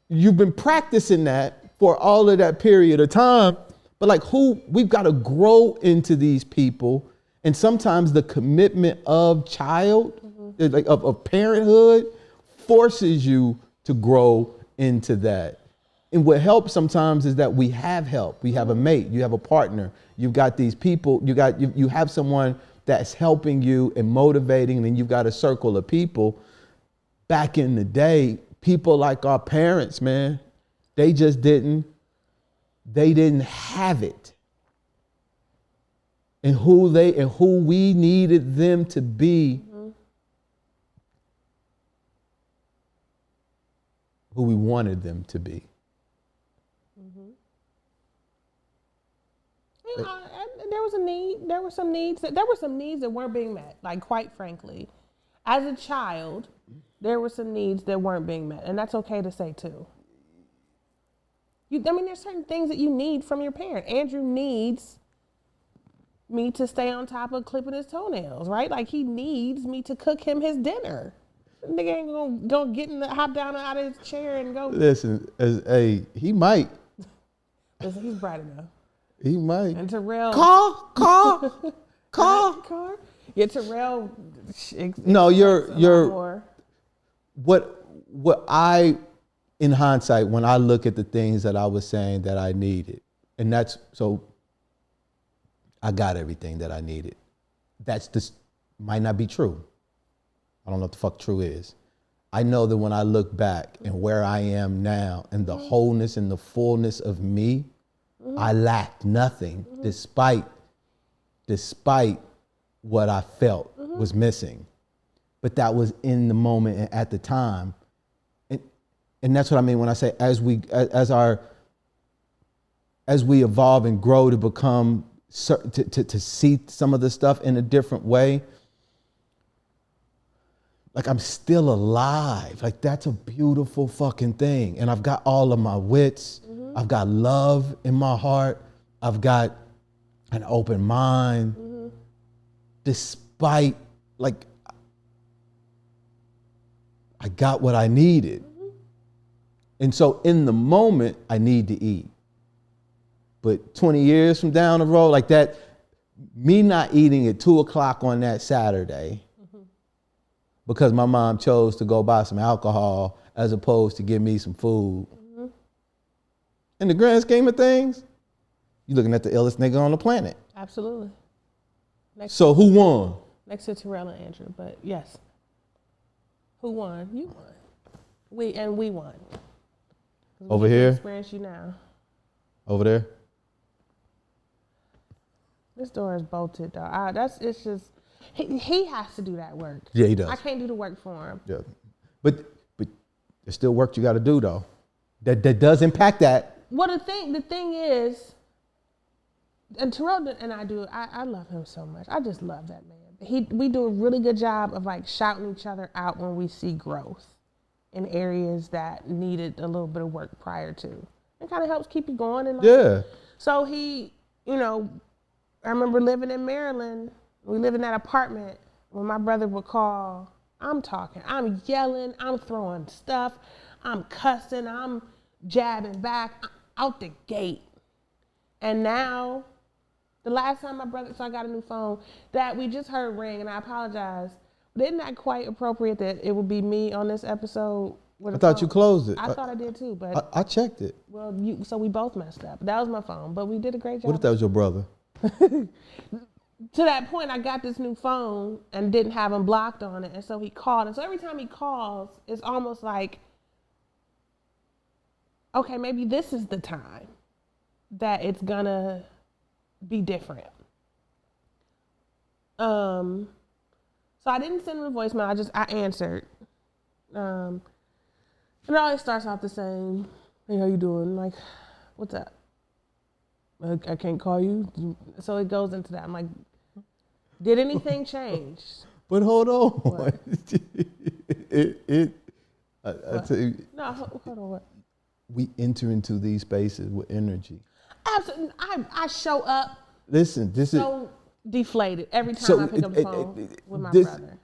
you've been practicing that for all of that period of time. But like we've got to grow into these people. And sometimes the commitment of child, like of parenthood, forces you to grow into that. And what helps sometimes is that we have help. We have a mate, you have a partner, you've got these people, you have someone that's helping you and motivating, and you've got a circle of people. Back in the day, people like our parents, man, they didn't have it. And who we needed them to be, who we wanted them to be. You know, there was a need. There were some needs that weren't being met. Like, quite frankly, as a child, there were some needs that weren't being met, and that's okay to say too. There's certain things that you need from your parent. Andrew needs me to stay on top of clipping his toenails, right? Like, he needs me to cook him his dinner. Nigga ain't gonna hop down out of his chair and go. Listen, he might. Listen, he's bright enough. He might. And Terrell. Car. Yeah, Terrell. No, you're. What I, in hindsight, when I look at the things that I was saying that I needed, and that's so. I got everything that I needed. Might not be true. I don't know what the fuck true is. I know that when I look back and where I am now and the wholeness and the fullness of me, I lacked nothing despite what I felt was missing. But that was in the moment and at the time. And that's what I mean when I say as we evolve and grow to become to see some of the stuff in a different way. Like, I'm still alive. Like, that's a beautiful fucking thing. And I've got all of my wits. I've got love in my heart. I've got an open mind. Despite, like, I got what I needed. And so in the moment, I need to eat. But 20 years from down the road, like that, me not eating at 2:00 on that Saturday, because my mom chose to go buy some alcohol as opposed to give me some food. In the grand scheme of things, you're looking at the illest nigga on the planet. Absolutely. So who won? Next to Terrell and Andrew, but yes. Who won? You won. We won. Over here? Experience you now. Over there? This door is bolted, though. It's just, he has to do that work. Yeah, he does. I can't do the work for him. Yeah. But there's still work you got to do, though. That does impact that. Well, the thing is, and Terrell and I love him so much. I just love that man. We do a really good job of like shouting each other out when we see growth in areas that needed a little bit of work prior to. It kind of helps keep you going. And Yeah. So I remember living in Maryland. We lived in that apartment when my brother would call. I'm talking, I'm yelling, I'm throwing stuff, I'm cussing, I'm jabbing back out the gate. And now, the last time I got a new phone that we just heard ring, and I apologize. But isn't that quite appropriate that it would be me on this episode? I thought you closed it. I thought I did too, but I checked it. Well, so we both messed up. That was my phone, but we did a great job. What if that was your brother? To that point, I got this new phone and didn't have him blocked on it, and so he called. And so every time he calls, it's almost like, okay, maybe this is the time that it's gonna be different. So I didn't send him a voicemail. I answered. And it always starts off the same. Hey, how you doing? Like, what's up? I can't call you. So it goes into that. I'm like, did anything change? But hold on. What? I tell you, No, hold on. What? we enter into these spaces with energy. Absolutely. I show up. Listen, this so deflated every time I pick up the phone with my brother.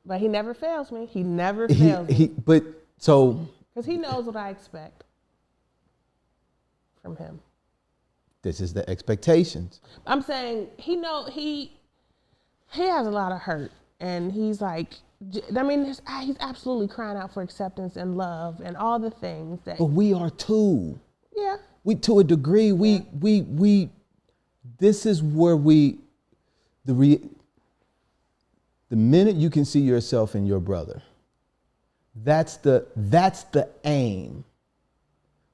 But he never fails me. He never fails me. Because he knows what I expect from him. This is the expectations. I'm saying he has a lot of hurt, and he's like, I mean, he's absolutely crying out for acceptance and love and all the things that. But we are too. Yeah. We, to a degree, we this is where the minute you can see yourself in your brother, that's the aim.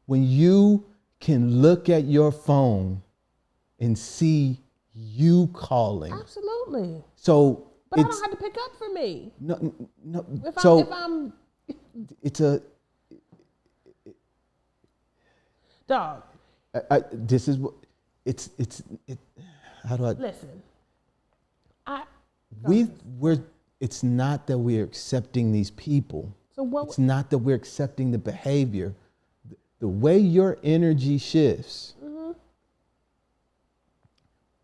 When you can look at your phone and see you calling. Absolutely. So but I don't have to pick up for me. No. If I'm it's a dog. This is what it's how do I listen? It's not that we're accepting these people. So what? It's not that we're accepting the behavior. The way your energy shifts,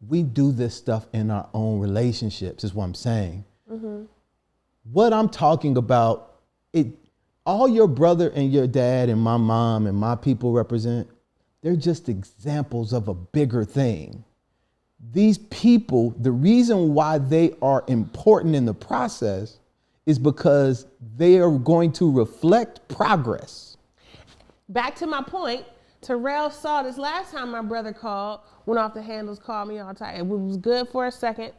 we do this stuff in our own relationships, is what I'm saying. What I'm talking about, all your brother and your dad and my mom and my people represent, they're just examples of a bigger thing. These people, the reason why they are important in the process is because they are going to reflect progress. Back to my point, Terrell saw this last time my brother called, went off the handles, called me all tight. It was good for a second,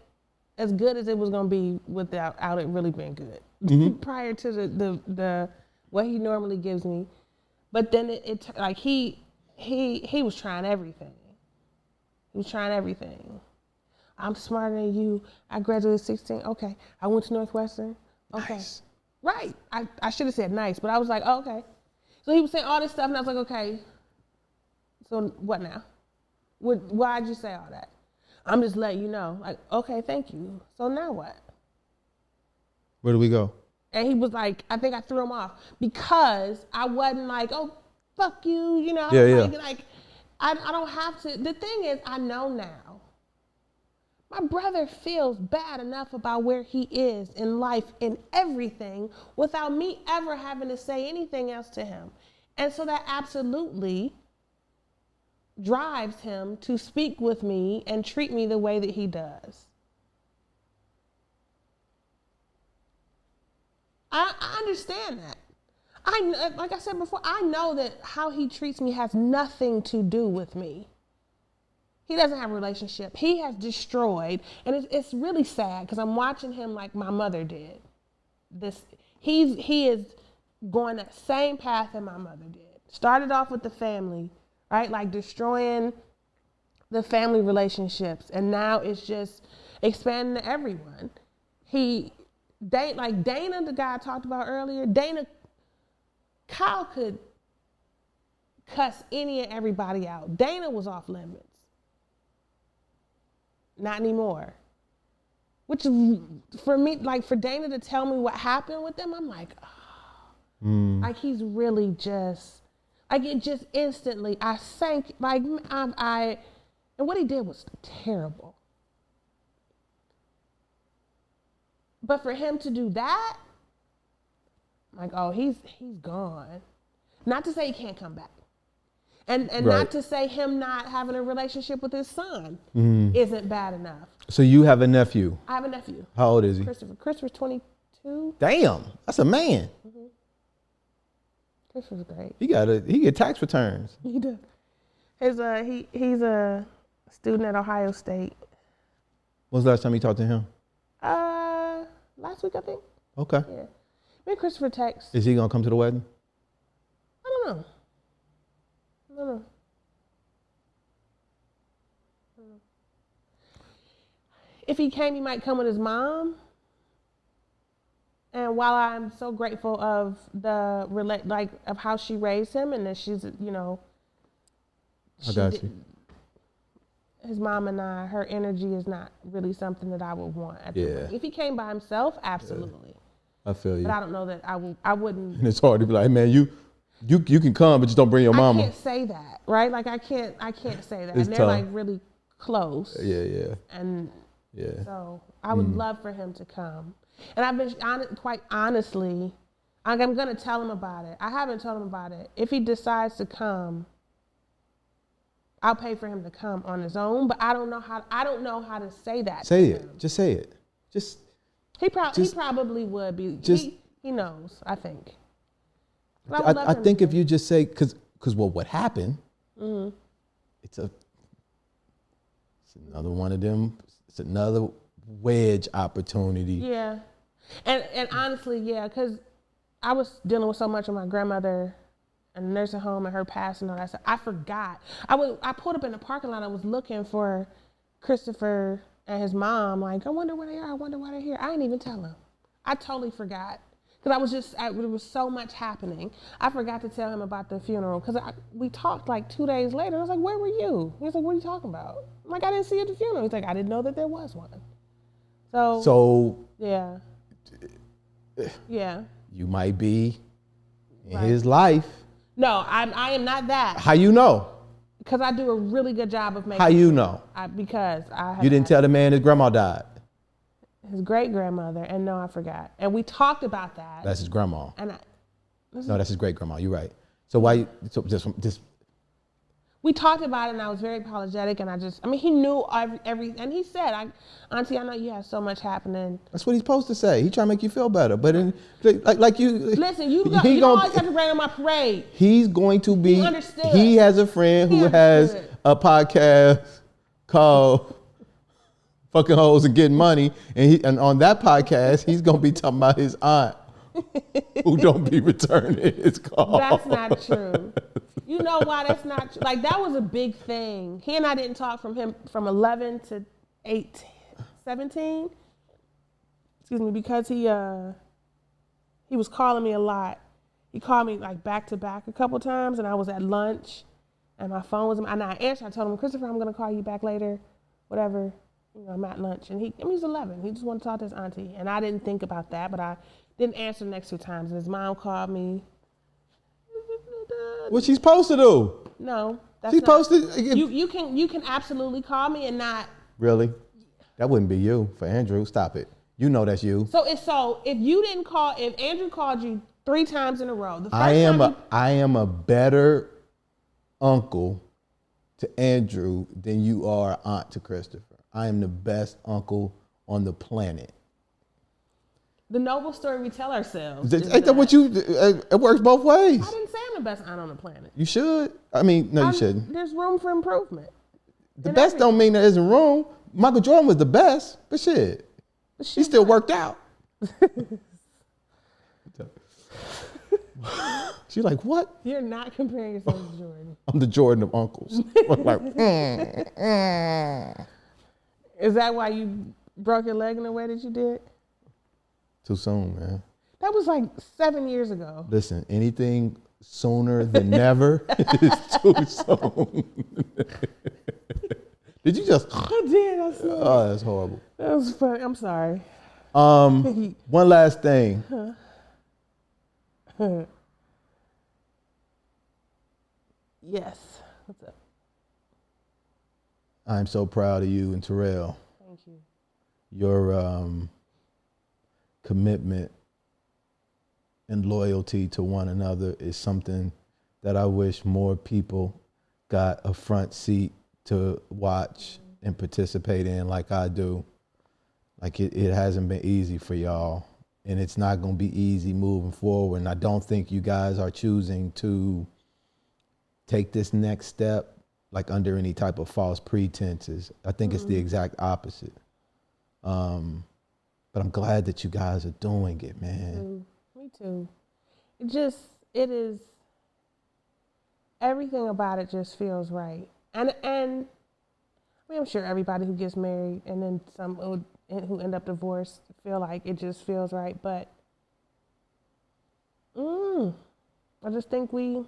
as good as it was going to be without it really being good. Prior to the what he normally gives me. But then it like he was trying everything. He was trying everything. I'm smarter than you. I graduated 16. Okay. I went to Northwestern. Okay. Nice. Right. I should have said nice, but I was like, oh, okay. So he was saying all this stuff, and I was like, okay, so what now? Why'd you say all that? I'm just letting you know. Like, okay, thank you. So now what? Where do we go? And he was like, I think I threw him off because I wasn't like, oh, fuck you, you know. I don't have to. The thing is, I know now. My brother feels bad enough about where he is in life, in everything, without me ever having to say anything else to him. And so that absolutely drives him to speak with me and treat me the way that he does. I understand that. Like I said before, I know that how he treats me has nothing to do with me. He doesn't have a relationship. He has destroyed, and it's really sad because I'm watching him like my mother did. He is going that same path that my mother did. Started off with the family, right? Like destroying the family relationships, and now it's just expanding to everyone. Like Dana, the guy I talked about earlier, Kyle could cuss any and everybody out. Dana was off limits. Not anymore. Which for me, like for Dana to tell me what happened with them, I'm like, oh. Like he's really just, like it just instantly, I sank, like and what he did was terrible. But for him to do that, like, oh, he's gone. Not to say he can't come back. And Right. not to say him not having a relationship with his son isn't bad enough. So you have a nephew. I have a nephew. How old is he? Christopher's 22. Damn, that's a man. Christopher's great. He get tax returns. He does. He's a student at Ohio State. When's the last time you talked to him? Last week, I think. Okay. Yeah. Me and Christopher text. Is he gonna come to the wedding? I don't know. If he came, he might come with his mom. And while I'm so grateful of of how she raised him and that she's, I got you. His mom and her energy is not really something that I would want at the wedding. If he came by himself, absolutely. Yeah. I feel you. But I don't know that I wouldn't. And it's hard to be like, hey man, you can come, but just don't bring your mama. I can't say that, right? Like I can't say that. It's and they're tough. like really close. Yeah. And yeah. So I would love for him to come. And I've been quite honestly, I'm going to tell him about it. I haven't told him about it. If he decides to come, I'll pay for him to come on his own, but I don't know how to say that. Say to it. him. Just say it. He probably would be. He knows, I think. I think if you just say, because what happened, it's another one of them, it's another wedge opportunity. Yeah. And honestly, yeah, because I was dealing with so much with my grandmother and the nursing home and her passing and all that stuff. I forgot. I pulled up in the parking lot. I was looking for Christopher and his mom. Like, I wonder where they are. I wonder why they're here. I didn't even tell him. I totally forgot. Because there was so much happening. I forgot to tell him about the funeral. Because we talked like 2 days later. I was like, where were you? He was like, what are you talking about? I'm like, I didn't see you at the funeral. He's like, I didn't know that there was one. So yeah. Yeah. You might be in his life. No, I am not that. How you know? Because I do a really good job of making. How you know? Because I have. You didn't tell the man his grandma died. His great grandmother, and no, I forgot. And we talked about that. That's his grandma. And No, that's his great grandma. You're right. So why? So just. We talked about it, and I was very apologetic. And he knew every. And he said, "Auntie, I know you have so much happening." That's what he's supposed to say. He's trying to make you feel better, but like you. Listen, you don't always have to rain on my parade. He's going to be. He understood. He has a friend who has a podcast called "Fucking Hoes and Getting Money," and on that podcast, he's gonna be talking about his aunt who don't be returning his call. That's not true. You know why that's not true? Like, that was a big thing. He and I didn't talk from 11 to 17. Excuse me, because he was calling me a lot. He called me like back to back a couple times, and I was at lunch, and my phone was, and I answered. I told him, Christopher, I'm gonna call you back later, whatever. I'm at lunch, and he's 11. He just wanted to talk to his auntie, and I didn't think about that, but I didn't answer the next 2 times. And his mom called me. What she's supposed to do? No, that's she's not. supposed to. You can absolutely call me and not. Really? That wouldn't be you for Andrew. Stop it. You know that's you. So if you didn't call, if Andrew called you 3 times in a row, the first I am a better uncle to Andrew than you are aunt to Christopher. I am the best uncle on the planet. The noble story we tell ourselves. Ain't that what you? It works both ways. I didn't say I'm the best aunt on the planet. You should. I mean, no, you shouldn't. There's room for improvement. The best don't mean there isn't room. Michael Jordan was the best, but shit, he still worked out. She's like, what? You're not comparing yourself to Jordan. I'm the Jordan of uncles. I'm like, Is that why you broke your leg in the way that you did? Too soon, man. That was like 7 years ago. Listen, anything sooner than never is too soon. Did you just? I did. I see. Oh, that's horrible. That was funny. I'm sorry. One last thing. Yes. What's up? I'm so proud of you and Terrell. Thank you. Your commitment and loyalty to one another is something that I wish more people got a front seat to watch and participate in like I do. Like it hasn't been easy for y'all, and it's not going to be easy moving forward. And I don't think you guys are choosing to take this next step like under any type of false pretenses. I think it's the exact opposite. But I'm glad that you guys are doing it, man. Me too. It is, everything about it just feels right. And I mean, I'm sure everybody who gets married and then some who end up divorced feel like it just feels right. But I just think we're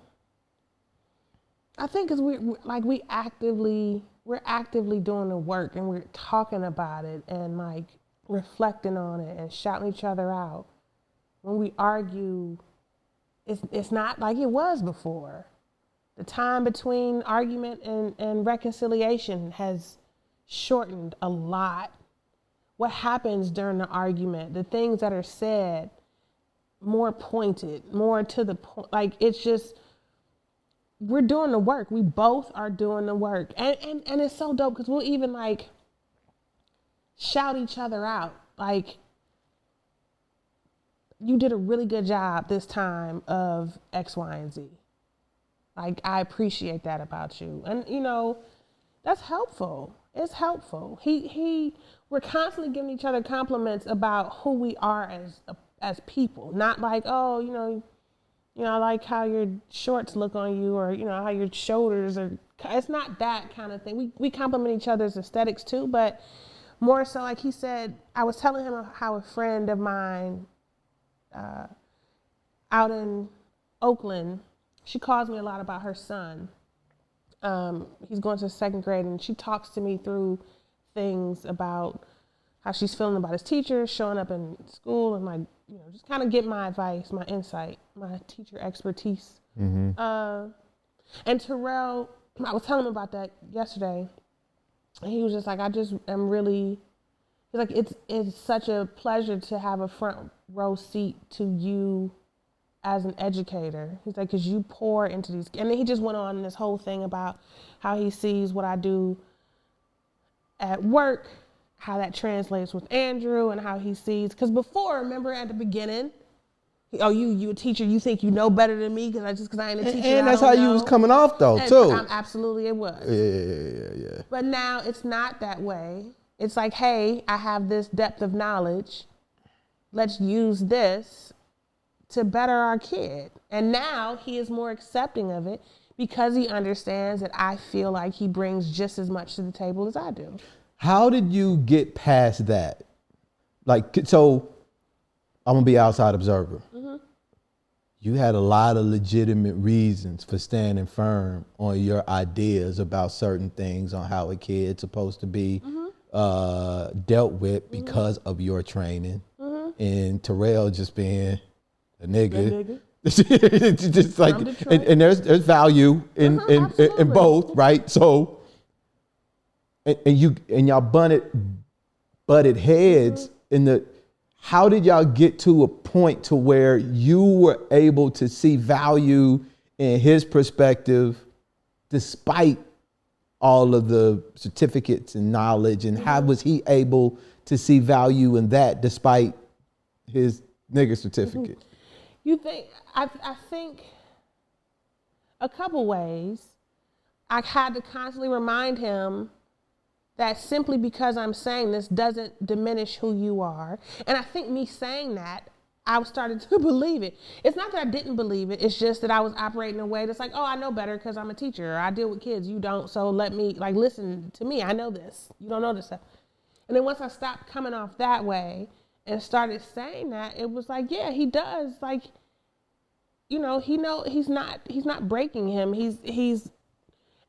actively doing the work, and we're talking about it and like reflecting on it and shouting each other out. When we argue, it's not like it was before. The time between argument and reconciliation has shortened a lot. What happens during the argument, the things that are said, more pointed, more to the point. Like, it's just, we're doing the work. We both are doing the work. And it's so dope because we'll even like shout each other out. Like, you did a really good job this time of X, Y, and Z. Like, I appreciate that about you. And, you know, that's helpful. It's helpful. We're constantly giving each other compliments about who we are as people. Not like, oh, you know, I like how your shorts look on you, or, you know, how your shoulders are. It's not that kind of thing. We compliment each other's aesthetics too, but more so, like he said, I was telling him how a friend of mine out in Oakland, she calls me a lot about her son. He's going to second grade, and she talks to me through things about how she's feeling about his teacher, showing up in school, and like, you know, just kind of get my advice, my insight, my teacher expertise. And Terrell, I was telling him about that yesterday, and he was just like, I just am really, he's like, it's such a pleasure to have a front row seat to you as an educator. He's like, because you pour into these, and then he just went on this whole thing about how he sees what I do at work, how that translates with Andrew, and how he sees, because before, remember at the beginning, you a teacher, you think you know better than me because I ain't a teacher. And that's how you was coming off though, too. Absolutely, it was. Yeah. But now it's not that way. It's like, hey, I have this depth of knowledge. Let's use this to better our kid. And now he is more accepting of it because he understands that I feel like he brings just as much to the table as I do. How did you get past that? Like, so I'm gonna be outside observer. You had a lot of legitimate reasons for standing firm on your ideas about certain things, on how a kid's supposed to be dealt with because of your training. And Terrell just being a nigga. It's just like, and there's value in both, right? So, and y'all butted heads in the. How did y'all get to a point to where you were able to see value in his perspective, despite all of the certificates and knowledge, and how was he able to see value in that despite his nigger certificate? You think, I think a couple ways. I had to constantly remind him that simply because I'm saying this doesn't diminish who you are. And I think me saying that I started to believe it. It's not that I didn't believe it. It's just that I was operating in a way that's like, oh, I know better because I'm a teacher. Or I deal with kids. You don't. So let me, like, listen to me. I know this. You don't know this stuff. And then once I stopped coming off that way and started saying that, it was like, yeah, he does. Like, you know, he's not breaking him. He's,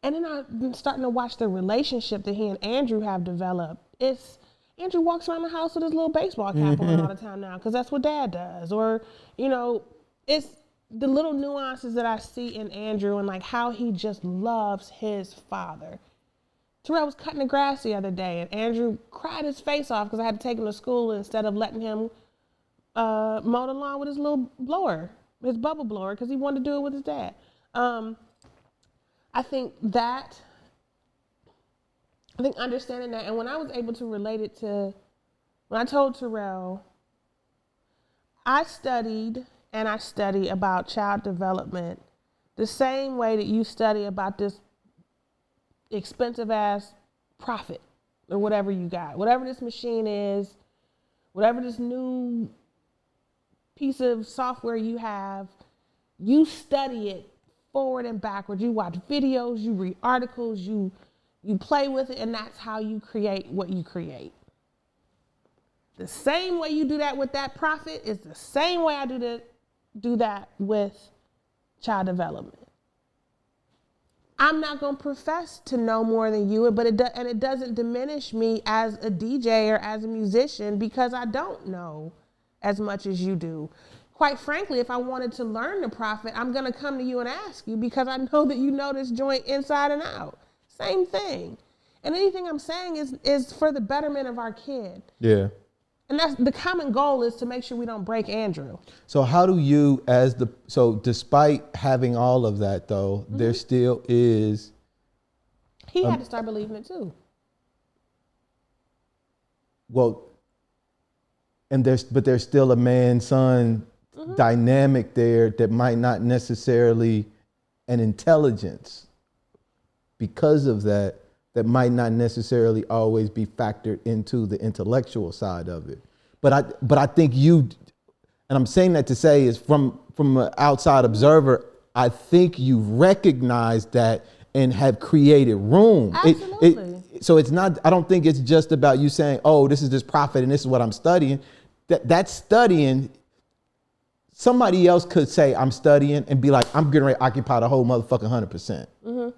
and then I've been starting to watch the relationship that he and Andrew have developed. Andrew walks around the house with his little baseball cap on all the time now because that's what Dad does. Or, you know, it's the little nuances that I see in Andrew and like how he just loves his father. Terrell was cutting the grass the other day and Andrew cried his face off because I had to take him to school instead of letting him mow the lawn with his little blower, his bubble blower, because he wanted to do it with his dad. I think understanding that, and when I was able to relate it to, when I told Terrell, I studied and I study about child development the same way that you study about this expensive ass Prophet or whatever you got, whatever this machine is, whatever this new piece of software you have, you study it forward and backwards. You watch videos, you read articles, you play with it, and that's how you create what you create. The same way you do that with that Prophet is the same way I do that with child development. I'm not going to profess to know more than you, but it doesn't diminish me as a DJ or as a musician because I don't know as much as you do. Quite frankly, if I wanted to learn the Prophet, I'm going to come to you and ask you because I know that you know this joint inside and out. Same thing. And anything I'm saying is for the betterment of our kid. Yeah. And that's the common goal, is to make sure we don't break Andrew. So how do you, so despite having all of that though, there still is. He had to start believing it too. Well, but there's still a man-son dynamic there that might not necessarily an intelligence because of that might not necessarily always be factored into the intellectual side of it. But I think you, and I'm saying that to say is from an outside observer, I think you recognize that and have created room. Absolutely. So it's not, I don't think it's just about you saying, oh, this is this Prophet and this is what I'm studying. That's studying. Somebody else could say I'm studying and be like, I'm getting ready to occupy the whole motherfucking 100%.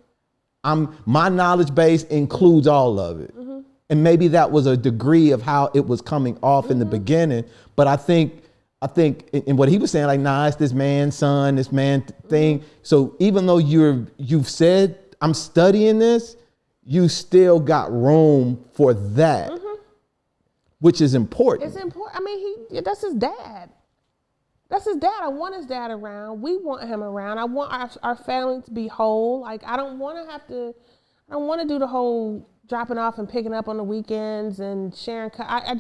My knowledge base includes all of it. And maybe that was a degree of how it was coming off in the beginning. But I think in what he was saying, like, nah, it's this man, son, this man thing. So even though you've said I'm studying this, you still got room for that, which is important. It's important. I mean, that's his dad. That's his dad. I want his dad around. We want him around. I want our family to be whole. Like, I don't want to do the whole dropping off and picking up on the weekends and sharing. I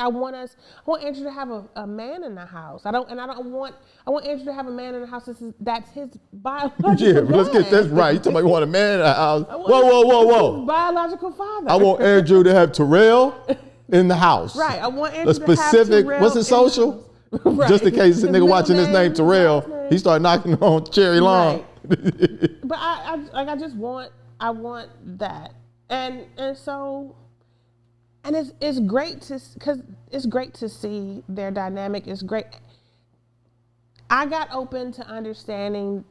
want Andrew to have a man in the house. I want Andrew to have a man in the house that's his biological dad. Let's get this right. You talking about you want a man in the house? Whoa. His biological father. I want Andrew to have Terrell in the house. Right. I want Andrew to have Terrell. What's his social? Right. Just in case this nigga watching his name Terrell, he started knocking on Cherry Lawn. Right. But I want that. And so, and it's great to see their dynamic. It's great. I got open to understanding,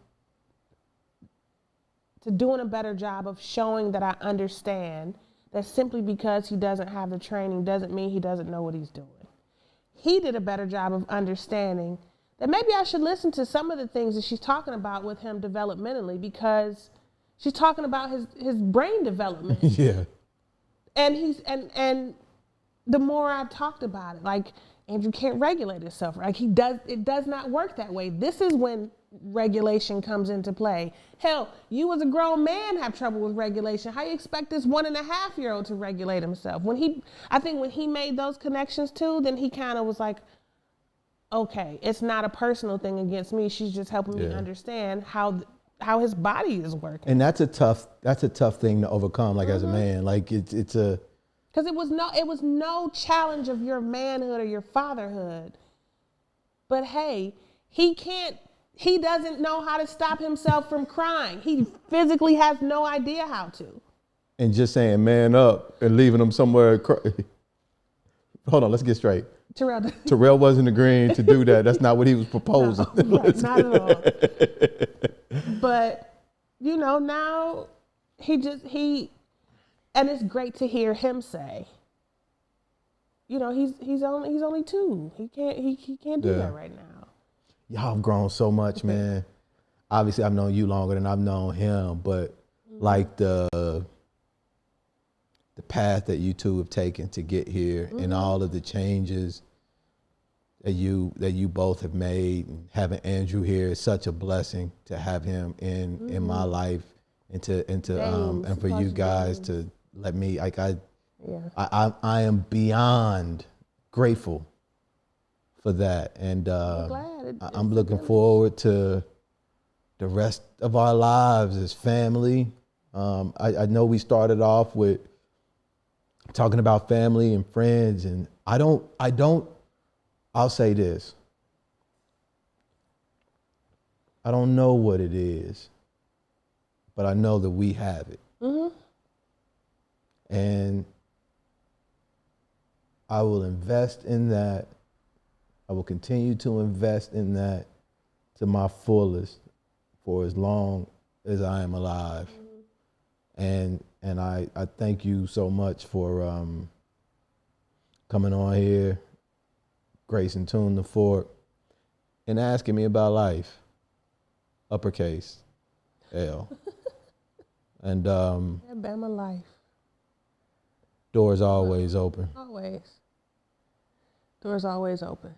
to doing a better job of showing that I understand that simply because he doesn't have the training doesn't mean he doesn't know what he's doing. He did a better job of understanding that maybe I should listen to some of the things that she's talking about with him developmentally, because she's talking about his brain development. Yeah. And the more I talked about it, like, Andrew can't regulate himself. Like, it does not work that way. This is when regulation comes into play. Hell, you as a grown man have trouble with regulation. How you expect this 1.5-year-old to regulate himself? I think when he made those connections too, then he kind of was like, okay, it's not a personal thing against me. She's just helping me understand how his body is working. And that's a tough thing to overcome, like, as a man. Like, it's a, because it was no challenge of your manhood or your fatherhood. But hey, he doesn't know how to stop himself from crying. He physically has no idea how to. And just saying man up and leaving him somewhere. Hold on, let's get straight. Terrell wasn't agreeing to do that. That's not what he was proposing. No, right, not at all. But, you know, now and it's great to hear him say, you know, he's only 2. He can't do that right now. Y'all have grown so much, man. Obviously, I've known you longer than I've known him, but like the path that you two have taken to get here and all of the changes that you both have made, and having Andrew here is such a blessing to have him in my life, and for you guys to let me I am beyond grateful for that, and I'm looking forward to the rest of our lives as family. I know we started off with talking about family and friends, and I'll say this. I don't know what it is, but I know that we have it. And I will invest in that. I will continue to invest in that to my fullest for as long as I am alive. And I thank you so much for coming on here, gracing Tune the Fork, and asking me about life. Uppercase L. And Alabama life. Doors always open. Always. Doors always open.